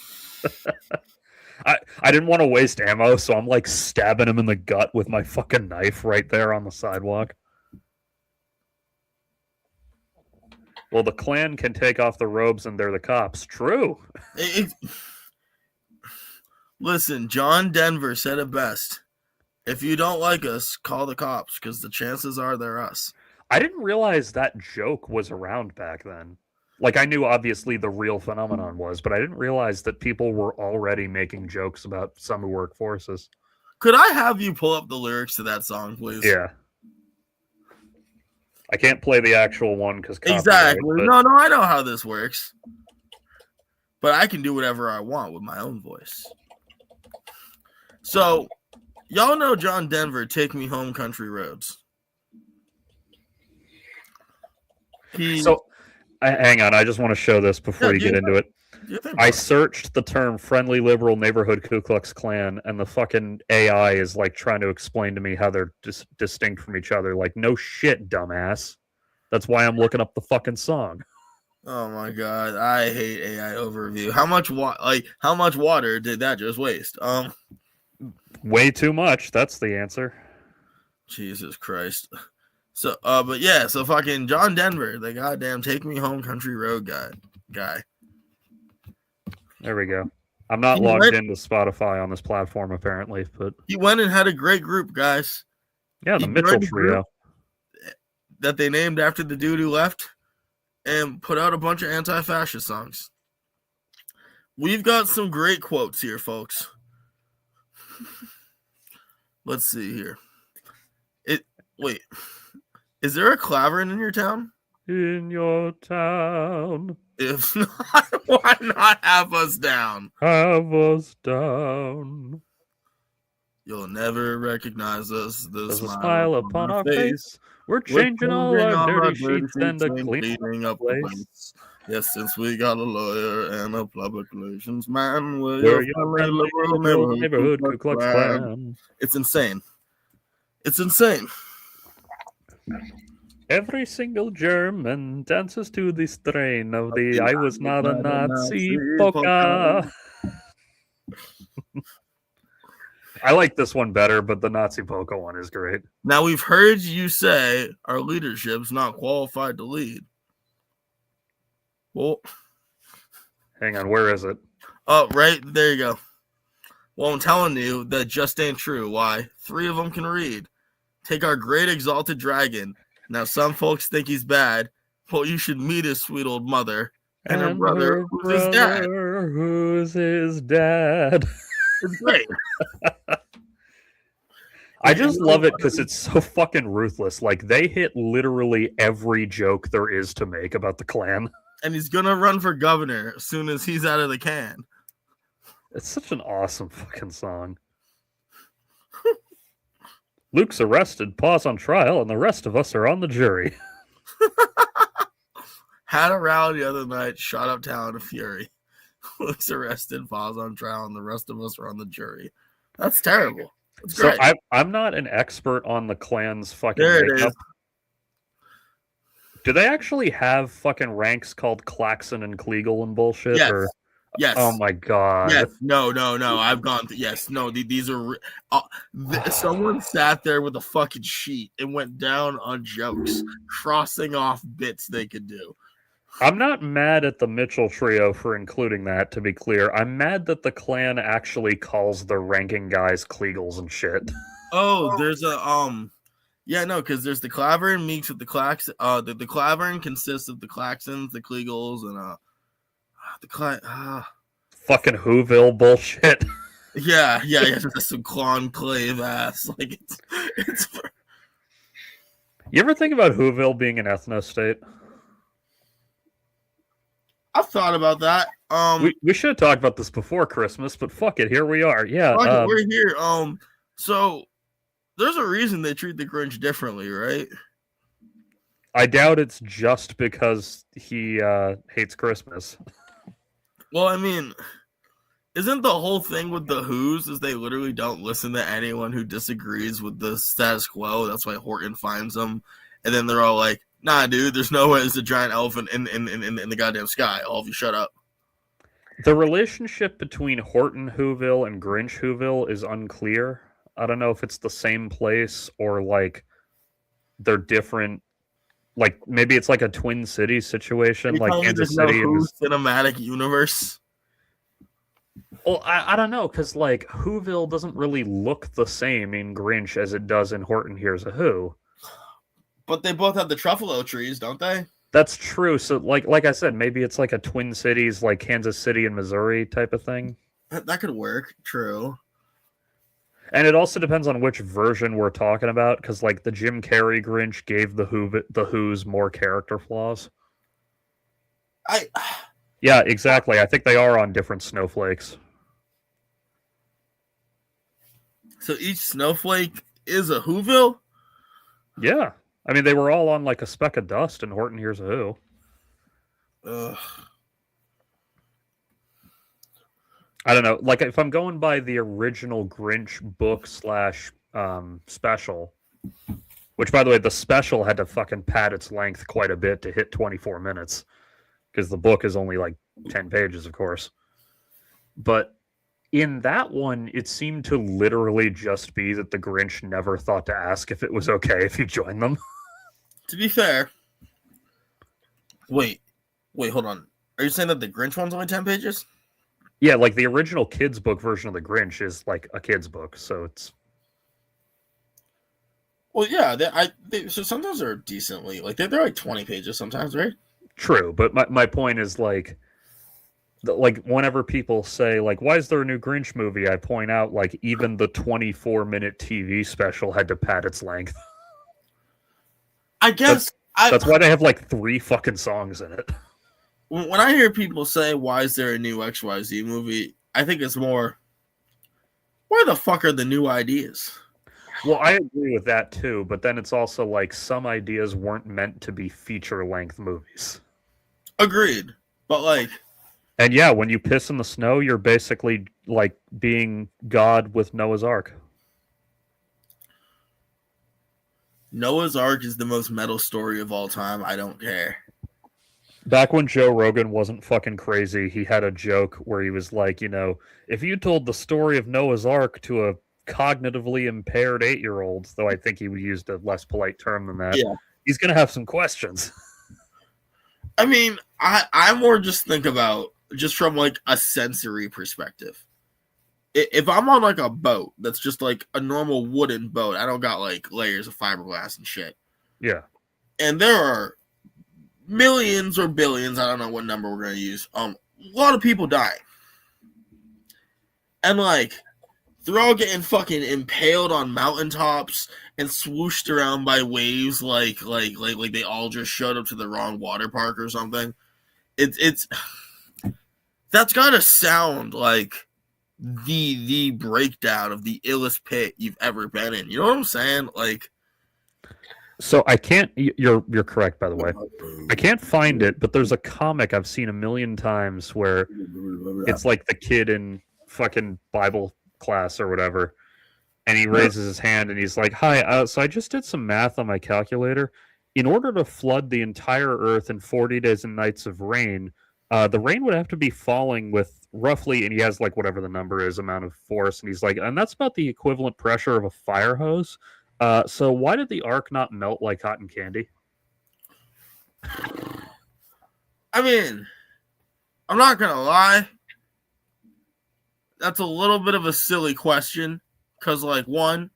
I didn't want to waste ammo, so I'm like stabbing him in the gut with my fucking knife right there on the sidewalk. Well, the Klan can take off the robes and they're the cops. True. Listen, John Denver said it best. If you don't like us, call the cops, because the chances are they're us. I didn't realize that joke was around back then. Like, I knew obviously the real phenomenon was, but I didn't realize that people were already making jokes about some who work forces. Could I have you pull up the lyrics to that song, please? Yeah. I can't play the actual one because exactly. But... No, I know how this works. But I can do whatever I want with my own voice. So, y'all know John Denver, Take Me Home Country Roads. Hang on, I just want to show this before you get into it. I searched the term friendly liberal neighborhood Ku Klux Klan, and the fucking AI is like trying to explain to me how they're distinct from each other. Like, no shit, dumbass. That's why I'm looking up the fucking song. Oh my god, I hate AI overview. How much water did that just waste? Way too much. That's the answer. Jesus Christ. So, but yeah, so fucking John Denver, the goddamn Take Me Home Country Road guy. There we go. I'm not logged into Spotify on this platform, apparently, but he went and had a great group, guys. Yeah, the Mitchell Trio that they named after the dude who left, and put out a bunch of anti-fascist songs. We've got some great quotes here, folks. Let's see here. Wait, is there a Clavern in your town? In your town. If not, why not have us down? Have us down. You'll never recognize us. There's a smile upon our face. We're changing all our dirty sheets and cleaning up the place. Yes, since we got a lawyer and a public relations man, we're your liberal neighborhood Ku Klux Klan. It's insane. It's insane. Every single German dances to the strain of the I was not a Nazi polka. I like this one better, but the Nazi polka one is great. Now, we've heard you say our leadership's not qualified to lead. Well, hang on, where is it? Oh, right, there you go. Well, I'm telling you that just ain't true. Why? 3 of them can read. Take our great exalted dragon. Now, some folks think he's bad, but you should meet his sweet old mother and her brother, who's his dad. Who's his dad? It's great. I just love it because it's so fucking ruthless. Like, they hit literally every joke there is to make about the Klan. And he's going to run for governor as soon as he's out of the can. It's such an awesome fucking song. Luke's arrested, Pa's on trial, and the rest of us are on the jury. Had a rally the other night, shot up town in fury. Luke's arrested, Pa's on trial, and the rest of us are on the jury. That's terrible. It's So great. I'm not an expert on the Klan's fucking There it makeup. is. Do they actually have fucking ranks called Klaxon and Kleagle and bullshit? Yes. Or oh Yes. my god. Yes. No. No. No. I've gone through. Yes. No. These are. Someone sat there with a fucking sheet and went down on jokes, crossing off bits they could do. I'm not mad at the Mitchell trio for including that, to be clear. I'm mad that the Klan actually calls the ranking guys Kleagles and shit. Oh, there's a yeah, no, because there's the Clavern meets with the Clax. The Clavern consists of the Claxons, the Kleagles, and Fucking Whoville bullshit. yeah, that's some conclave ass. Like it's. You ever think about Whoville being an ethno state? I've thought about that. We should have talked about this before Christmas, but fuck it, here we are. Yeah, fuck it, we're here. So there's a reason they treat the Grinch differently, right? I doubt it's just because he hates Christmas. Well, I mean, isn't the whole thing with the Who's is they literally don't listen to anyone who disagrees with the status quo? That's why Horton finds them, and then they're all like, "Nah, dude, there's no way there's a giant elephant in the goddamn sky. All of you, shut up." The relationship between Horton Whoville and Grinch Whoville is unclear. I don't know if it's the same place or like they're different. Like maybe it's like a Twin Cities situation, like Kansas City. No cinematic universe. Well, I don't know, because like Whoville doesn't really look the same in Grinch as it does in Horton Hears a Who. But they both have the truffalo trees, don't they? That's true. So like I said, maybe it's like a Twin Cities, like Kansas City and Missouri type of thing. That could work. True. And it also depends on which version we're talking about, because like the Jim Carrey Grinch gave the Who's more character flaws. Yeah, exactly. I think they are on different snowflakes. So each snowflake is a Whoville? Yeah. I mean, they were all on like a speck of dust in Horton Hears a Who. Ugh. I don't know. Like, if I'm going by the original Grinch book / special, which, by the way, the special had to fucking pad its length quite a bit to hit 24 minutes, because the book is only like 10 pages, of course. But in that one, it seemed to literally just be that the Grinch never thought to ask if it was okay if he joined them. To be fair, wait, hold on. Are you saying that the Grinch one's only 10 pages? Yeah, like the original kids' book version of the Grinch is like a kid's book, so it's. Well, yeah, so sometimes they're decently like they're like 20 pages sometimes, right? True, but my point is like whenever people say like, why is there a new Grinch movie, I point out like even the 24-minute TV special had to pad its length. I guess that's why they have like 3 fucking songs in it. When I hear people say, why is there a new XYZ movie, I think it's more, where the fuck are the new ideas? Well, I agree with that too, but then it's also like some ideas weren't meant to be feature-length movies. Agreed. But like... And yeah, when you piss in the snow, you're basically like being God with Noah's Ark. Noah's Ark is the most metal story of all time. I don't care. Back when Joe Rogan wasn't fucking crazy, he had a joke where he was like, if you told the story of Noah's Ark to a cognitively impaired 8-year-old, though I think he used a less polite term than that, yeah, he's going to have some questions. I mean, I more just think about just from like a sensory perspective. If I'm on like a boat that's just like a normal wooden boat, I don't got like layers of fiberglass and shit. Yeah. And there are millions or billions, I don't know what number we're going to use, a lot of people dying. And like, they're all getting fucking impaled on mountaintops and swooshed around by waves like they all just showed up to the wrong water park or something. It's that's gotta sound like the breakdown of the illest pit you've ever been in. You know what I'm saying? Like, so I can't. You're correct, by the way. I can't find it, but there's a comic I've seen a million times where it's like the kid in fucking Bible class or whatever, And he raises his hand and he's like, "Hi, so I just did some math on my calculator. In order to flood the entire Earth in 40 days and nights of rain, the rain would have to be falling with roughly," and he has like whatever the number is, amount of force, and he's like, "and that's about the equivalent pressure of a fire hose. So why did the ark not melt like cotton candy?" I mean, I'm not gonna lie. That's a little bit of a silly question, because like one,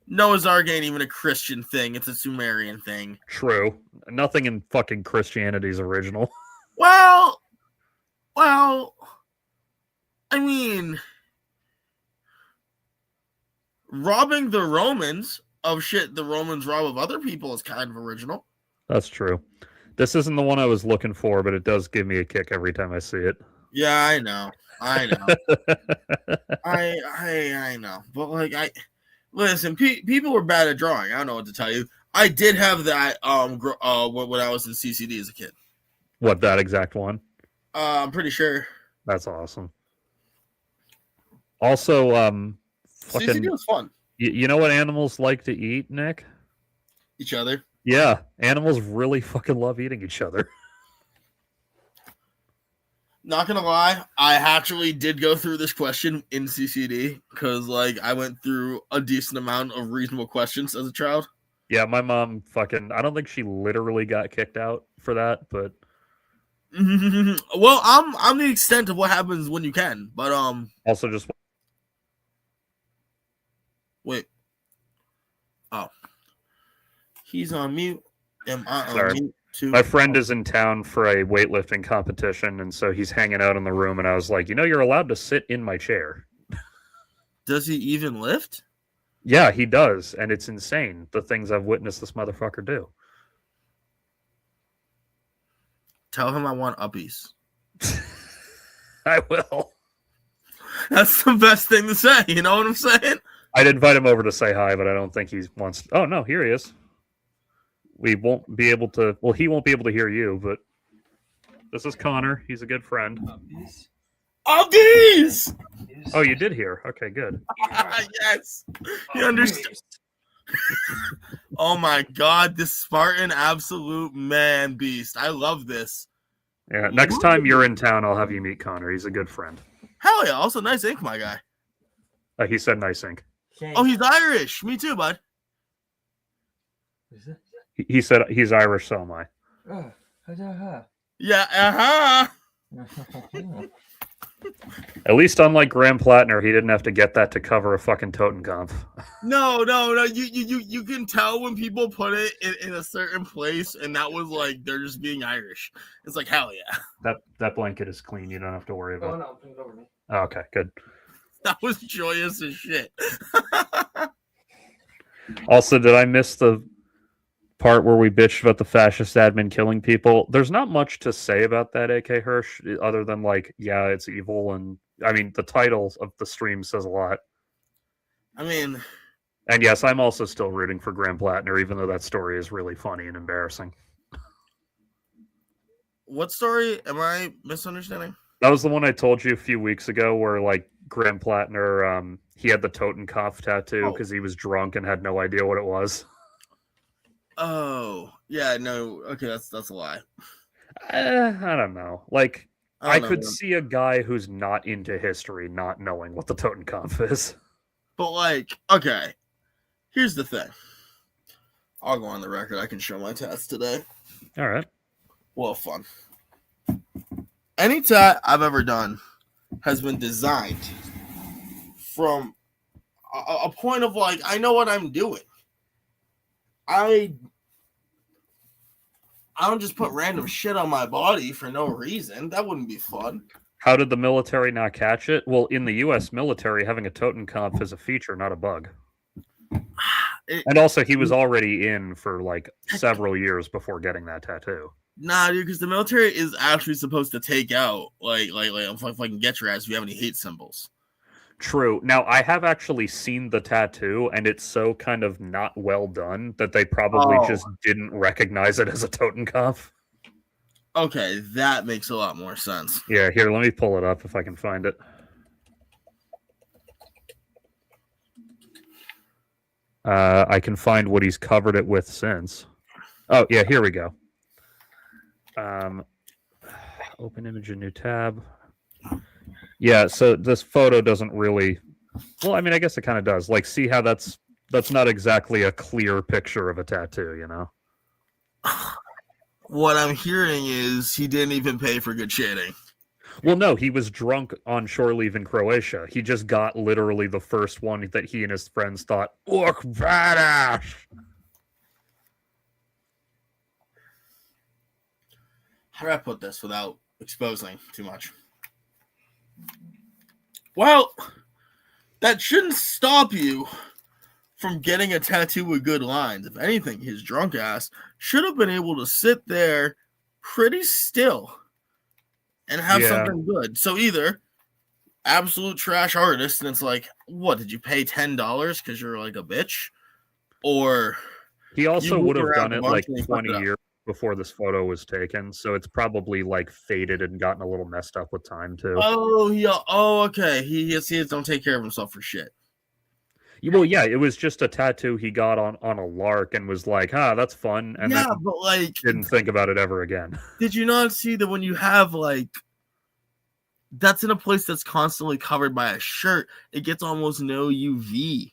Noah's Ark ain't even a Christian thing; it's a Sumerian thing. True. Nothing in fucking Christianity is original. Well, I mean, robbing the Romans of shit the Romans rob of other people is kind of original. That's true. This isn't the one I was looking for, but it does give me a kick every time I see it. Yeah, I know. I know. But like, listen. People were bad at drawing. I don't know what to tell you. I did have that when I was in CCD as a kid. What, that exact one? I'm pretty sure. That's awesome. Also, CCD was fun. You know what animals like to eat, Nick? Each other. Yeah, animals really fucking love eating each other. Not gonna lie, I actually did go through this question in CCD because, like, I went through a decent amount of reasonable questions as a child. Yeah, my mom fucking, I don't think she literally got kicked out for that, but well, I'm the extent of what happens when you can, but also just wait. Oh, he's on mute. Am I on sorry. mute too? My friend is in town for a weightlifting competition, and so he's hanging out in the room, and I was like, you're allowed to sit in my chair. Does he even lift? Yeah, he does, and it's insane, the things I've witnessed this motherfucker do. Tell him I want uppies. I will. That's the best thing to say, you know what I'm saying? I'd invite him over to say hi, but I don't think he wants... Oh, no, here he is. We won't be able to... Well, he won't be able to hear you, but... This is Connor. He's a good friend. Uppies! Oh, you did hear. Okay, good. Yes. You understand. Oh my god, this Spartan absolute man beast. I love this. Yeah, next time you're in town, I'll have you meet Connor. He's a good friend. Hell yeah, also nice ink, my guy. He said nice ink. Oh, he's Irish. Me too, bud. He said he's Irish, so am I. Yeah, uh-huh. At least unlike Graham Plattner, he didn't have to get that to cover a fucking Totenkopf. No. You can tell when people put it in a certain place, and that was like they're just being Irish. It's like hell yeah. That blanket is clean. You don't have to worry about. No, bring it over me. Oh, okay, good. That was joyous as shit. Also, did I miss the part where we bitched about the fascist admin killing people? There's not much to say about that, AK Hirsch, other than like, yeah, it's evil, and I mean, the title of the stream says a lot. I mean, and yes, I'm also still rooting for Graham Plattner, even though that story is really funny and embarrassing. What story am I misunderstanding? That was the one I told you a few weeks ago, where like Graham Plattner, he had the Totenkopf tattoo because he was drunk and had no idea what it was. Oh, yeah, no, okay, that's a lie. I don't know. Like, I could see a guy who's not into history not knowing what the Totenkopf is. But like, okay, here's the thing. I'll go on the record. I can show my tats today. All right. Well, fun. Any tat I've ever done has been designed from a point of like, I know what I'm doing. I don't just put random shit on my body for no reason. That wouldn't be fun. How did the military not catch it? Well, in the U.S. military, having a Totenkopf is a feature, not a bug. And also, he was already in for like several years before getting that tattoo. Nah, dude, because the military is actually supposed to take out, like, if I can get your ass if you have any hate symbols. True. Now, I have actually seen the tattoo, and it's so kind of not well done that they probably just didn't recognize it as a Totenkopf. Okay, that makes a lot more sense. Yeah, here, let me pull it up if I can find it. I can find what he's covered it with since. Oh yeah, here we go. Open image, a new tab. Yeah, so this photo doesn't really. Well, I mean, I guess it kind of does. Like, see how that's not exactly a clear picture of a tattoo, you know? What I'm hearing is he didn't even pay for good shading. Well, no, he was drunk on shore leave in Croatia. He just got literally the first one that he and his friends thought, look badass. How do I put this without exposing too much? Well, that shouldn't stop you from getting a tattoo with good lines. If anything, his drunk ass should have been able to sit there pretty still and have something good. So either absolute trash artist, and it's like, what, did you pay $10 because you're like a bitch? Or he also would have done it like 20 years before this photo was taken, so it's probably like faded and gotten a little messed up with time too. Oh yeah. Oh, okay. He don't take care of himself for shit. Well, yeah, it was just a tattoo he got on a lark and was like, that's fun. And yeah, then but like didn't think about it ever again. Did you not see that when you have like that's in a place that's constantly covered by a shirt, it gets almost no UV.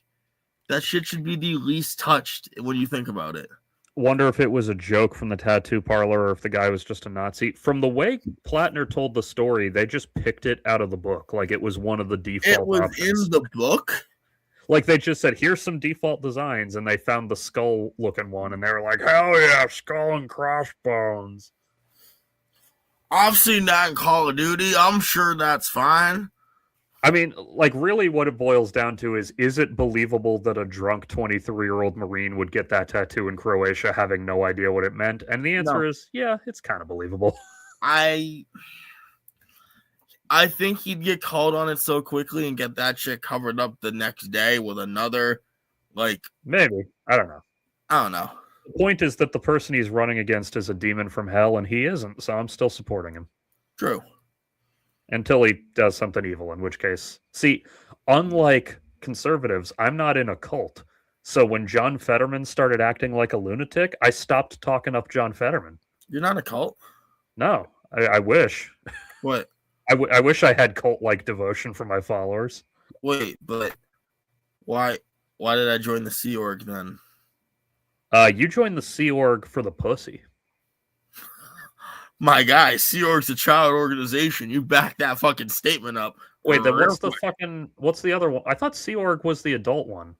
That shit should be the least touched when you think about it. Wonder if it was a joke from the tattoo parlor or if the guy was just a Nazi. From the way Plattner told the story, they just picked it out of the book. Like it was one of the default It was options. in the book? Like they just said, here's some default designs, and they found the skull looking one, and they were like, hell yeah, skull and crossbones. I've seen that in Call of Duty. I'm sure that's fine. I mean, like, really what it boils down to is it believable that a drunk 23-year-old Marine would get that tattoo in Croatia having no idea what it meant? And the answer is, yeah, it's kind of believable. I think he'd get called on it so quickly and get that shit covered up the next day with another, like... Maybe. I don't know. The point is that the person he's running against is a demon from hell, and he isn't, so I'm still supporting him. True. Until he does something evil, in which case... See, unlike conservatives, I'm not in a cult. So when John Fetterman started acting like a lunatic, I stopped talking up John Fetterman. You're not a cult? No. I wish. What? I wish I had cult-like devotion for my followers. Wait, but why did I join the Sea Org then? You joined the Sea Org for the pussy. My guy, Sea Org's a child organization. You back that fucking statement up. Wait, then what's the other one? I thought Sea Org was the adult one.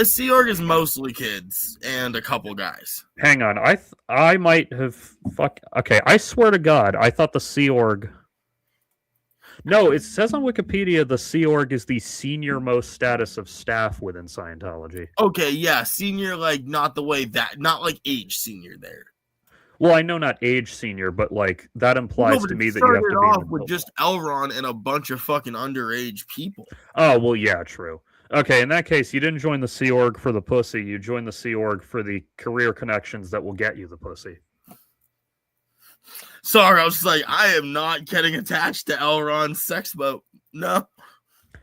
Sea Org is mostly kids and a couple guys. Hang on, I might have Okay, I swear to God, I thought the Sea Org. No, it says on Wikipedia the Sea Org is the senior most status of staff within Scientology. Okay, yeah, senior, like not the way that, not like age senior there. Well, I know not age senior, but like that implies to me that you have to be off with just Elron and a bunch of fucking underage people. Oh well, yeah, true. Okay, in that case, you didn't join the Sea Org for the pussy. You joined the Sea Org for the career connections that will get you the pussy. Sorry, I was like, I am not getting attached to Elron's sex boat. No.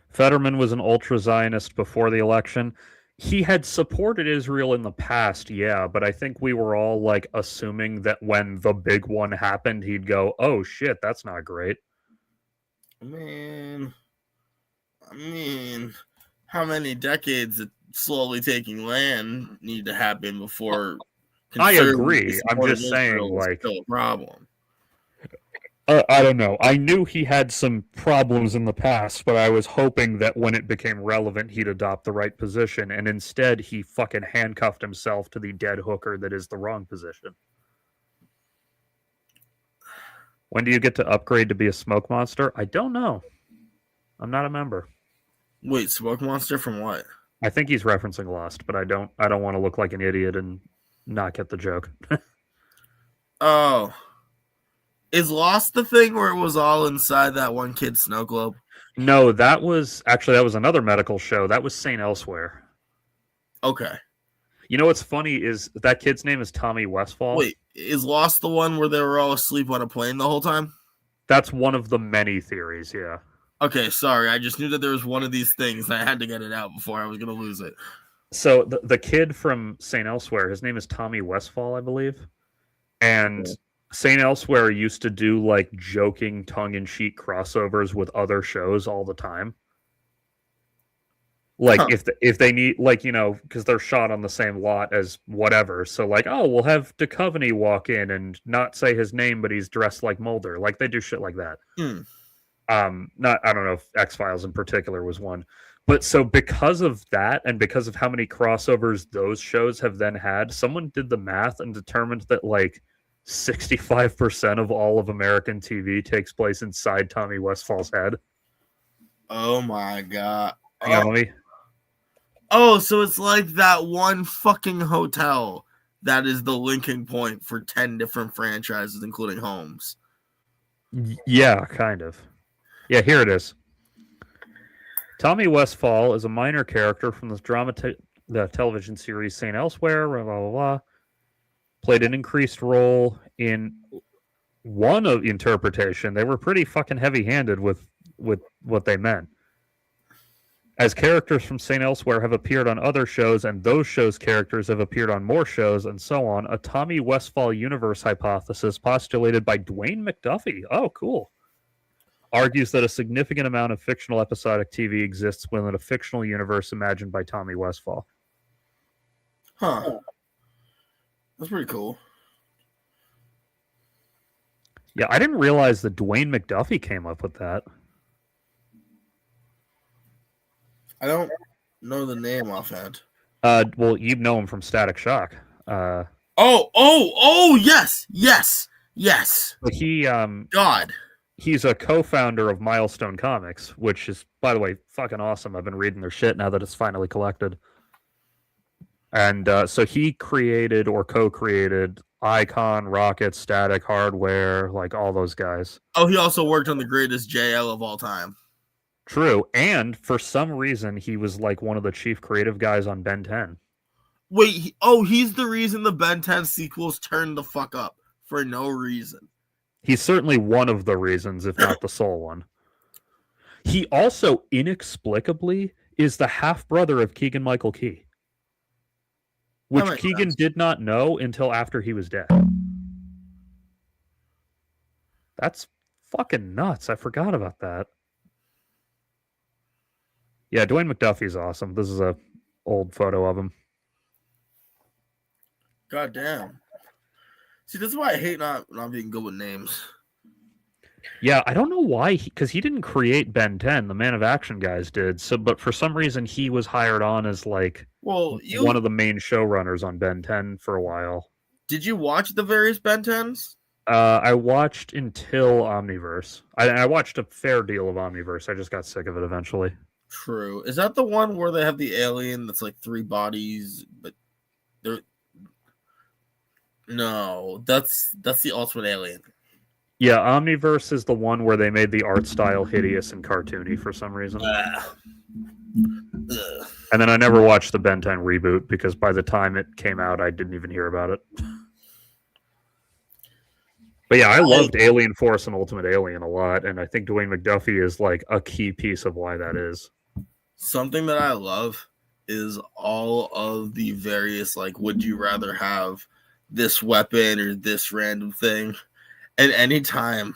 Fetterman was an ultra-Zionist before the election. He had supported Israel in the past, yeah, but I think we were all like assuming that when the big one happened, he'd go, oh shit, that's not great. Man, I mean... How many decades of slowly taking land need to happen before? I agree. I'm just saying, like, still a problem. I don't know. I knew he had some problems in the past, but I was hoping that when it became relevant, he'd adopt the right position. And instead, he fucking handcuffed himself to the dead hooker that is the wrong position. When do you get to upgrade to be a smoke monster? I don't know. I'm not a member. Wait, smoke monster from what? I think he's referencing Lost, but I don't want to look like an idiot and not get the joke. Oh. Is Lost the thing where it was all inside that one kid's snow globe? No, that was another medical show. That was St. Elsewhere. Okay. You know what's funny is that kid's name is Tommy Westfall. Wait, is Lost the one where they were all asleep on a plane the whole time? That's one of the many theories, yeah. Okay, sorry. I just knew that there was one of these things, and I had to get it out before I was gonna lose it. So the kid from St. Elsewhere, his name is Tommy Westfall, I believe. And St. Elsewhere used to do like joking, tongue-in-cheek crossovers with other shows all the time. Like Huh. if they need, like, because they're shot on the same lot as whatever, so like, oh, we'll have Duchovny walk in and not say his name, but he's dressed like Mulder. Like they do shit like that. Hmm. Not, I don't know if X-Files in particular was one, but so because of that and because of how many crossovers those shows have then had, someone did the math and determined that like 65% of all of American TV takes place inside Tommy Westfall's head. Oh my god. Hang on, let me. Oh, so it's like that one fucking hotel that is the linking point for 10 different franchises, including Holmes. Yeah, kind of. Yeah, here it is. Tommy Westfall is a minor character from the television series St. Elsewhere, blah, blah, blah, blah. Played an increased role in one of interpretation. They were pretty fucking heavy-handed with what they meant. As characters from St. Elsewhere have appeared on other shows, and those shows' characters have appeared on more shows, and so on, a Tommy Westfall universe hypothesis postulated by Dwayne McDuffie. Oh, cool. Argues that a significant amount of fictional episodic TV exists within a fictional universe imagined by Tommy Westfall. Huh. That's pretty cool. Yeah, I didn't realize that Dwayne McDuffie came up with that. I don't know the name offhand. Well, you know him from Static Shock. Yes. But God. he's a co-founder of Milestone Comics, which is, by the way, fucking awesome. I've been reading their shit now that it's finally collected. And so he created or co-created Icon, Rocket, Static, Hardware, like all those guys. Oh, he also worked on the greatest JL of all time. True. And for some reason, he was like one of the chief creative guys on Ben 10. Wait, he's the reason the Ben 10 sequels turned the fuck up for no reason. He's certainly one of the reasons, if not the sole one. He also inexplicably is the half-brother of Keegan-Michael Key, which Keegan did not know until after he was dead. That's fucking nuts. I forgot about that. Yeah, Dwayne McDuffie's awesome. This is a old photo of him. God damn. See, that's why I hate not being good with names. Yeah, I don't know why, because he didn't create Ben 10. The Man of Action guys did. So, but for some reason, he was hired on as like one of the main showrunners on Ben 10 for a while. Did you watch the various Ben 10s? I watched until Omniverse. I watched a fair deal of Omniverse. I just got sick of it eventually. True. Is that the one where they have the alien that's like 3 bodies, but they're... No, that's the Ultimate Alien. Yeah, Omniverse is the one where they made the art style hideous and cartoony for some reason. And then I never watched the Ben 10 reboot because by the time it came out, I didn't even hear about it. But yeah, I loved Alien Force and Ultimate Alien a lot, and I think Dwayne McDuffie is like a key piece of why that is. Something that I love is all of the various, like, would you rather have this weapon or this random thing? And anytime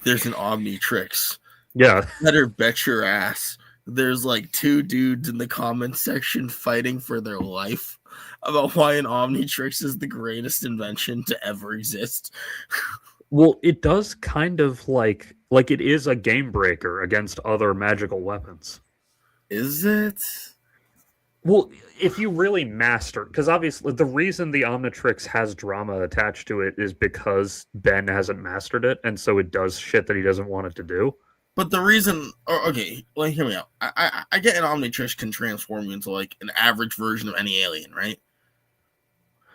there's an Omnitrix, yeah, better bet your ass there's like 2 dudes in the comments section fighting for their life about why an Omnitrix is the greatest invention to ever exist. Well, it does kind of like it is a game breaker against other magical weapons. Is it? Well, if you really master, because obviously the reason the Omnitrix has drama attached to it is because Ben hasn't mastered it, and so it does shit that he doesn't want it to do. But the reason, okay, like, hear me out. I get an Omnitrix can transform you into like an average version of any alien, right?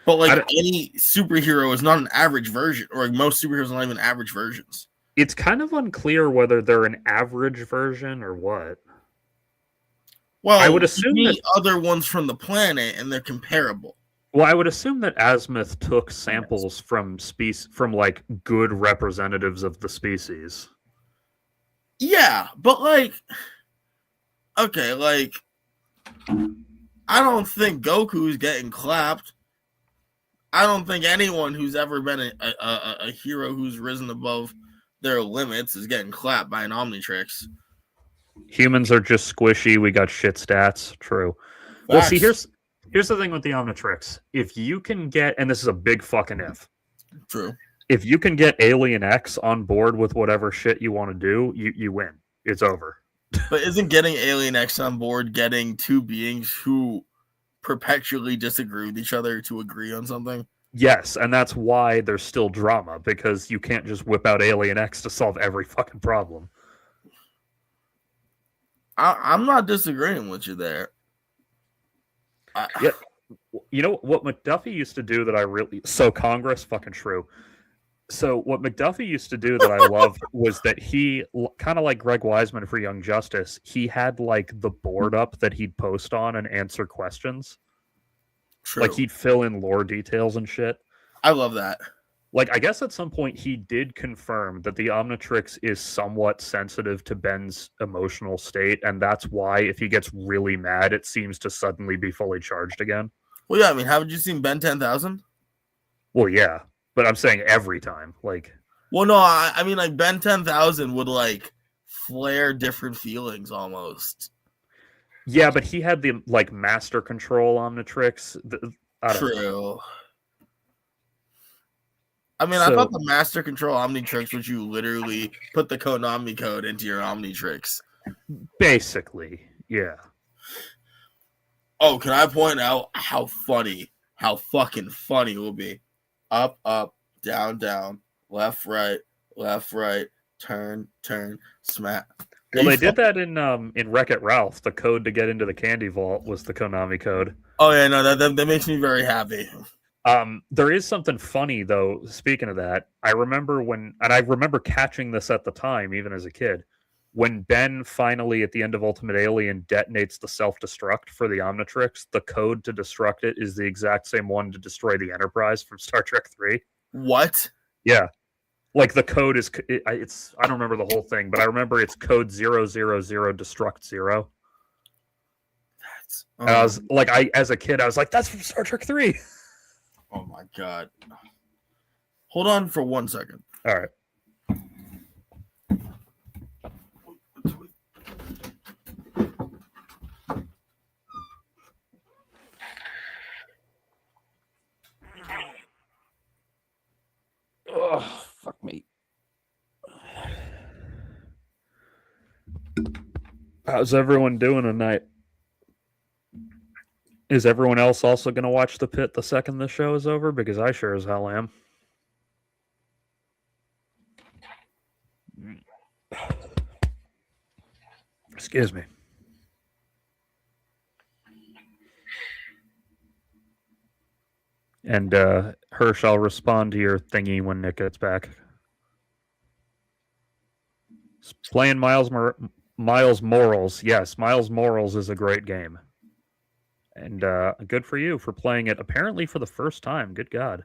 But like any superhero is not an average version, or like most superheroes are not even average versions. It's kind of unclear whether they're an average version or what. Well, I would assume that other ones from the planet and they're comparable. Well, I would assume that Azimuth took samples from like good representatives of the species. Yeah, but like, okay, like, I don't think Goku's getting clapped. I don't think anyone who's ever been a hero who's risen above their limits is getting clapped by an Omnitrix. Humans are just squishy. We got shit stats. True. Facts. Well, see, here's the thing with the Omnitrix. If you can get, and this is a big fucking if. True. If you can get Alien X on board with whatever shit you want to do, you win. It's over. But isn't getting Alien X on board getting two beings who perpetually disagree with each other to agree on something? Yes, and that's why there's still drama, because you can't just whip out Alien X to solve every fucking problem. I'm not disagreeing with you there. Yeah. You know what McDuffie used to do that I really... So Congress, fucking true. So what McDuffie used to do that I loved was that he, kind of like Greg Wiseman for Young Justice, he had like the board up that he'd post on and answer questions. True. Like he'd fill in lore details and shit. I love that. Like, I guess at some point he did confirm that the Omnitrix is somewhat sensitive to Ben's emotional state, and that's why if he gets really mad, it seems to suddenly be fully charged again. Well, yeah, I mean, haven't you seen Ben 10,000? Well, yeah, but I'm saying every time, like... Well, no, I mean, like, Ben 10,000 would, like, flare different feelings almost. Yeah, but he had the, like, Master Control Omnitrix. True. I mean, I thought the Master Control Omnitrix was you literally put the Konami code into your Omnitrix. Basically, yeah. Oh, can I point out how fucking funny it will be? Up, up, down, down, left, right, turn, smack. Well, they did that in Wreck-It Ralph. The code to get into the candy vault was the Konami code. Oh, yeah, no, that makes me very happy. There is something funny, though, speaking of that. I remember catching this at the time, even as a kid, when Ben finally, at the end of Ultimate Alien, detonates the self-destruct for the Omnitrix. The code to destruct it is the exact same one to destroy the Enterprise from Star Trek 3. What? Yeah. Like, the code is... It's I don't remember the whole thing, but I remember it's code 000 destruct 0. That's... And I was like, as a kid, I was like, that's from Star Trek 3! Oh my god. Hold on for 1 second. All right. Oh, fuck me. How's everyone doing tonight? Is everyone else also going to watch The Pit the second this show is over? Because I sure as hell am. Excuse me. And Hirsch, I'll respond to your thingy when Nick gets back. Playing Miles Morals. Yes, Miles Morals is a great game. And good for you for playing it, apparently for the first time. Good God.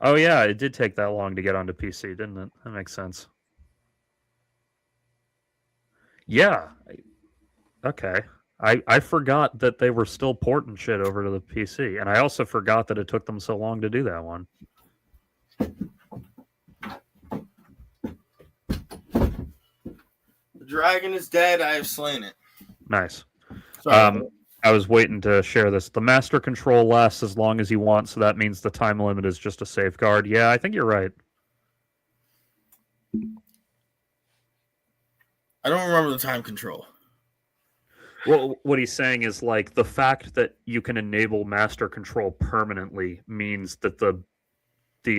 Oh, yeah, it did take that long to get onto PC, didn't it? That makes sense. Yeah. Okay. I forgot that they were still porting shit over to the PC. And I also forgot that it took them so long to do that one. The dragon is dead. I have slain it. Nice. Sorry. I was waiting to share this. The Master Control lasts as long as you want, so that means the time limit is just a safeguard. Yeah, I think you're right. I don't remember the time control. Well, what he's saying is, like, the fact that you can enable Master Control permanently means that the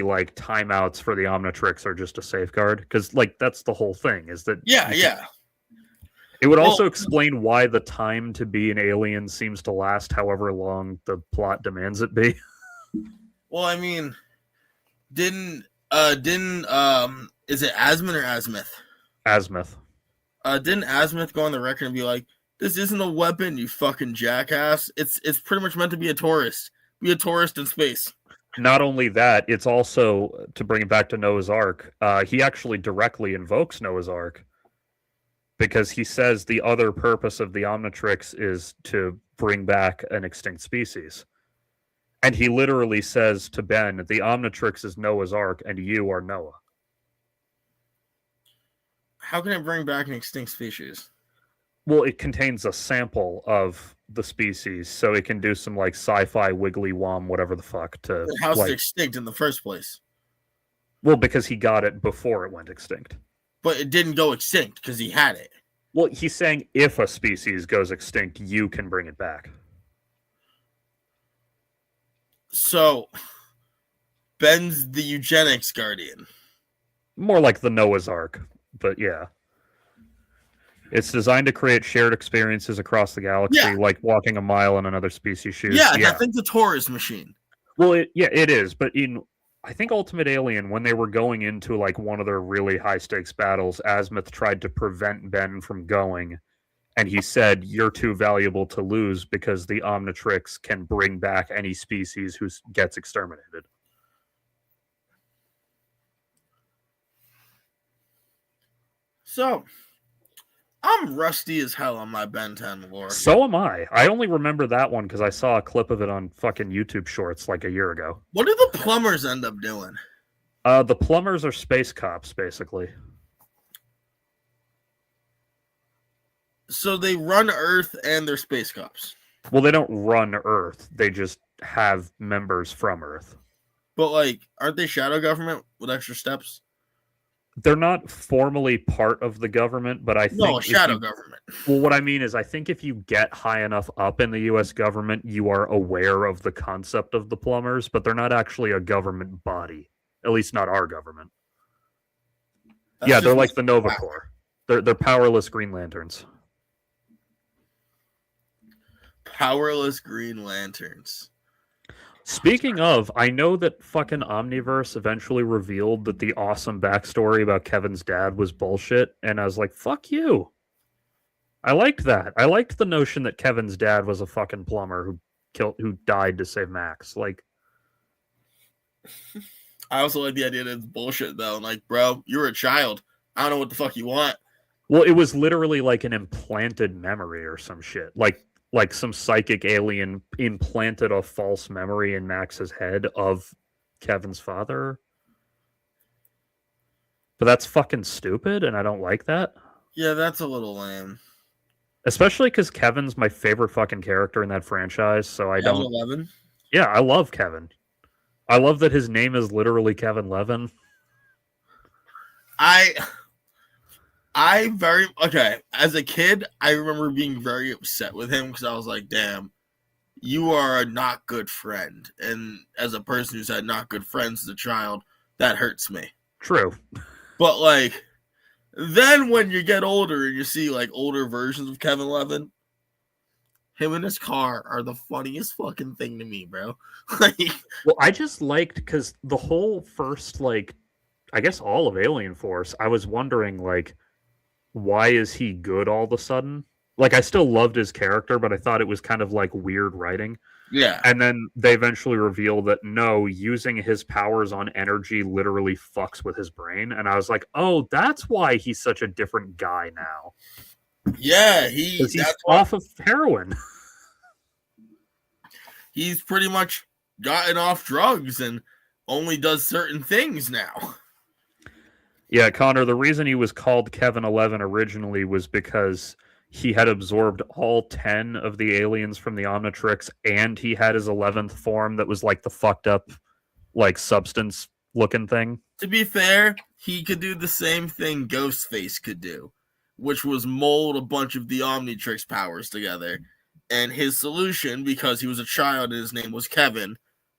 like timeouts for the Omnitrix are just a safeguard, because like that's the whole thing. Is that yeah. It would also explain why the time to be an alien seems to last however long the plot demands it be. Well, I mean, didn't is it Asmith or Asmith? Asmith. Didn't Asmith go on the record and be like, "This isn't a weapon, you fucking jackass. It's pretty much meant to be a tourist. Be a tourist in space." not only that, it's also, to bring it back to Noah's Ark, he actually directly invokes Noah's Ark because he says the other purpose of the Omnitrix is to bring back an extinct species. And he literally says to Ben, the Omnitrix is Noah's Ark and you are Noah. How can it bring back an extinct species? Well, it contains a sample of the species, so it can do some like sci-fi wiggly wom, whatever the fuck. To But how's like, it extinct in the first place? well, because he got it before it went extinct. But it didn't go extinct because he had it. Well, he's saying if a species goes extinct, you can bring it back. So Ben's the eugenics guardian. More like the Noah's Ark, but yeah. It's designed to create shared experiences across the galaxy, like walking a mile in another species' shoes. Yeah, I think the Taurus machine. Well, it is, but I think Ultimate Alien, when they were going into like one of their really high stakes battles, Azimuth tried to prevent Ben from going, and he said, "You're too valuable to lose because the Omnitrix can bring back any species who gets exterminated." So I'm rusty as hell on my Ben 10 lore. So am I. I only remember that one because I saw a clip of it on fucking YouTube Shorts like a year ago. What do the plumbers end up doing? The plumbers are space cops, basically. So they run Earth and they're space cops. Well, they don't run Earth. They just have members from Earth. But, like, aren't they shadow government with extra steps? They're not formally part of the government, but I think... No, shadow government. Well, what I mean is I think if you get high enough up in the U.S. government, you are aware of the concept of the plumbers, but they're not actually a government body. At least not our government. Yeah, they're like the Nova Corps. They're powerless Green Lanterns. Powerless Green Lanterns. Speaking of, I know that fucking Omniverse eventually revealed that the awesome backstory about Kevin's dad was bullshit, and I was like, fuck you. I liked that. I liked the notion that Kevin's dad was a fucking plumber who died to save Max. Like, I also like the idea that it's bullshit, though. Like, bro, you're a child. I don't know what the fuck you want. Well, it was literally like an implanted memory or some shit. Like some psychic alien implanted a false memory in Max's head of Kevin's father. But that's fucking stupid, and I don't like that. Yeah, that's a little lame. Especially because Kevin's my favorite fucking character in that franchise, so I don't... 11? Yeah, I love Kevin. I love that his name is literally Kevin Levin. Okay, as a kid, I remember being very upset with him because I was like, damn, you are a not good friend. And as a person who's had not good friends as a child, that hurts me. True. But, like, then when you get older and you see, like, older versions of Kevin Levin, him and his car are the funniest fucking thing to me, bro. Well, I just liked, because the whole first, like, I guess all of Alien Force, I was wondering, like, why is he good all of a sudden? Like, I still loved his character, but I thought it was kind of like weird writing. Yeah. And then they eventually reveal that no, using his powers on energy literally fucks with his brain. And I was like, oh, that's why he's such a different guy now. Yeah, he's off of heroin. He's pretty much gotten off drugs and only does certain things now. Yeah, Connor, the reason he was called Kevin 11 originally was because he had absorbed all 10 of the aliens from the Omnitrix, and he had his 11th form that was like the fucked up, like, substance looking thing. To be fair, he could do the same thing Ghostface could do, which was mold a bunch of the Omnitrix powers together. And his solution, because he was a child and his name was Kevin,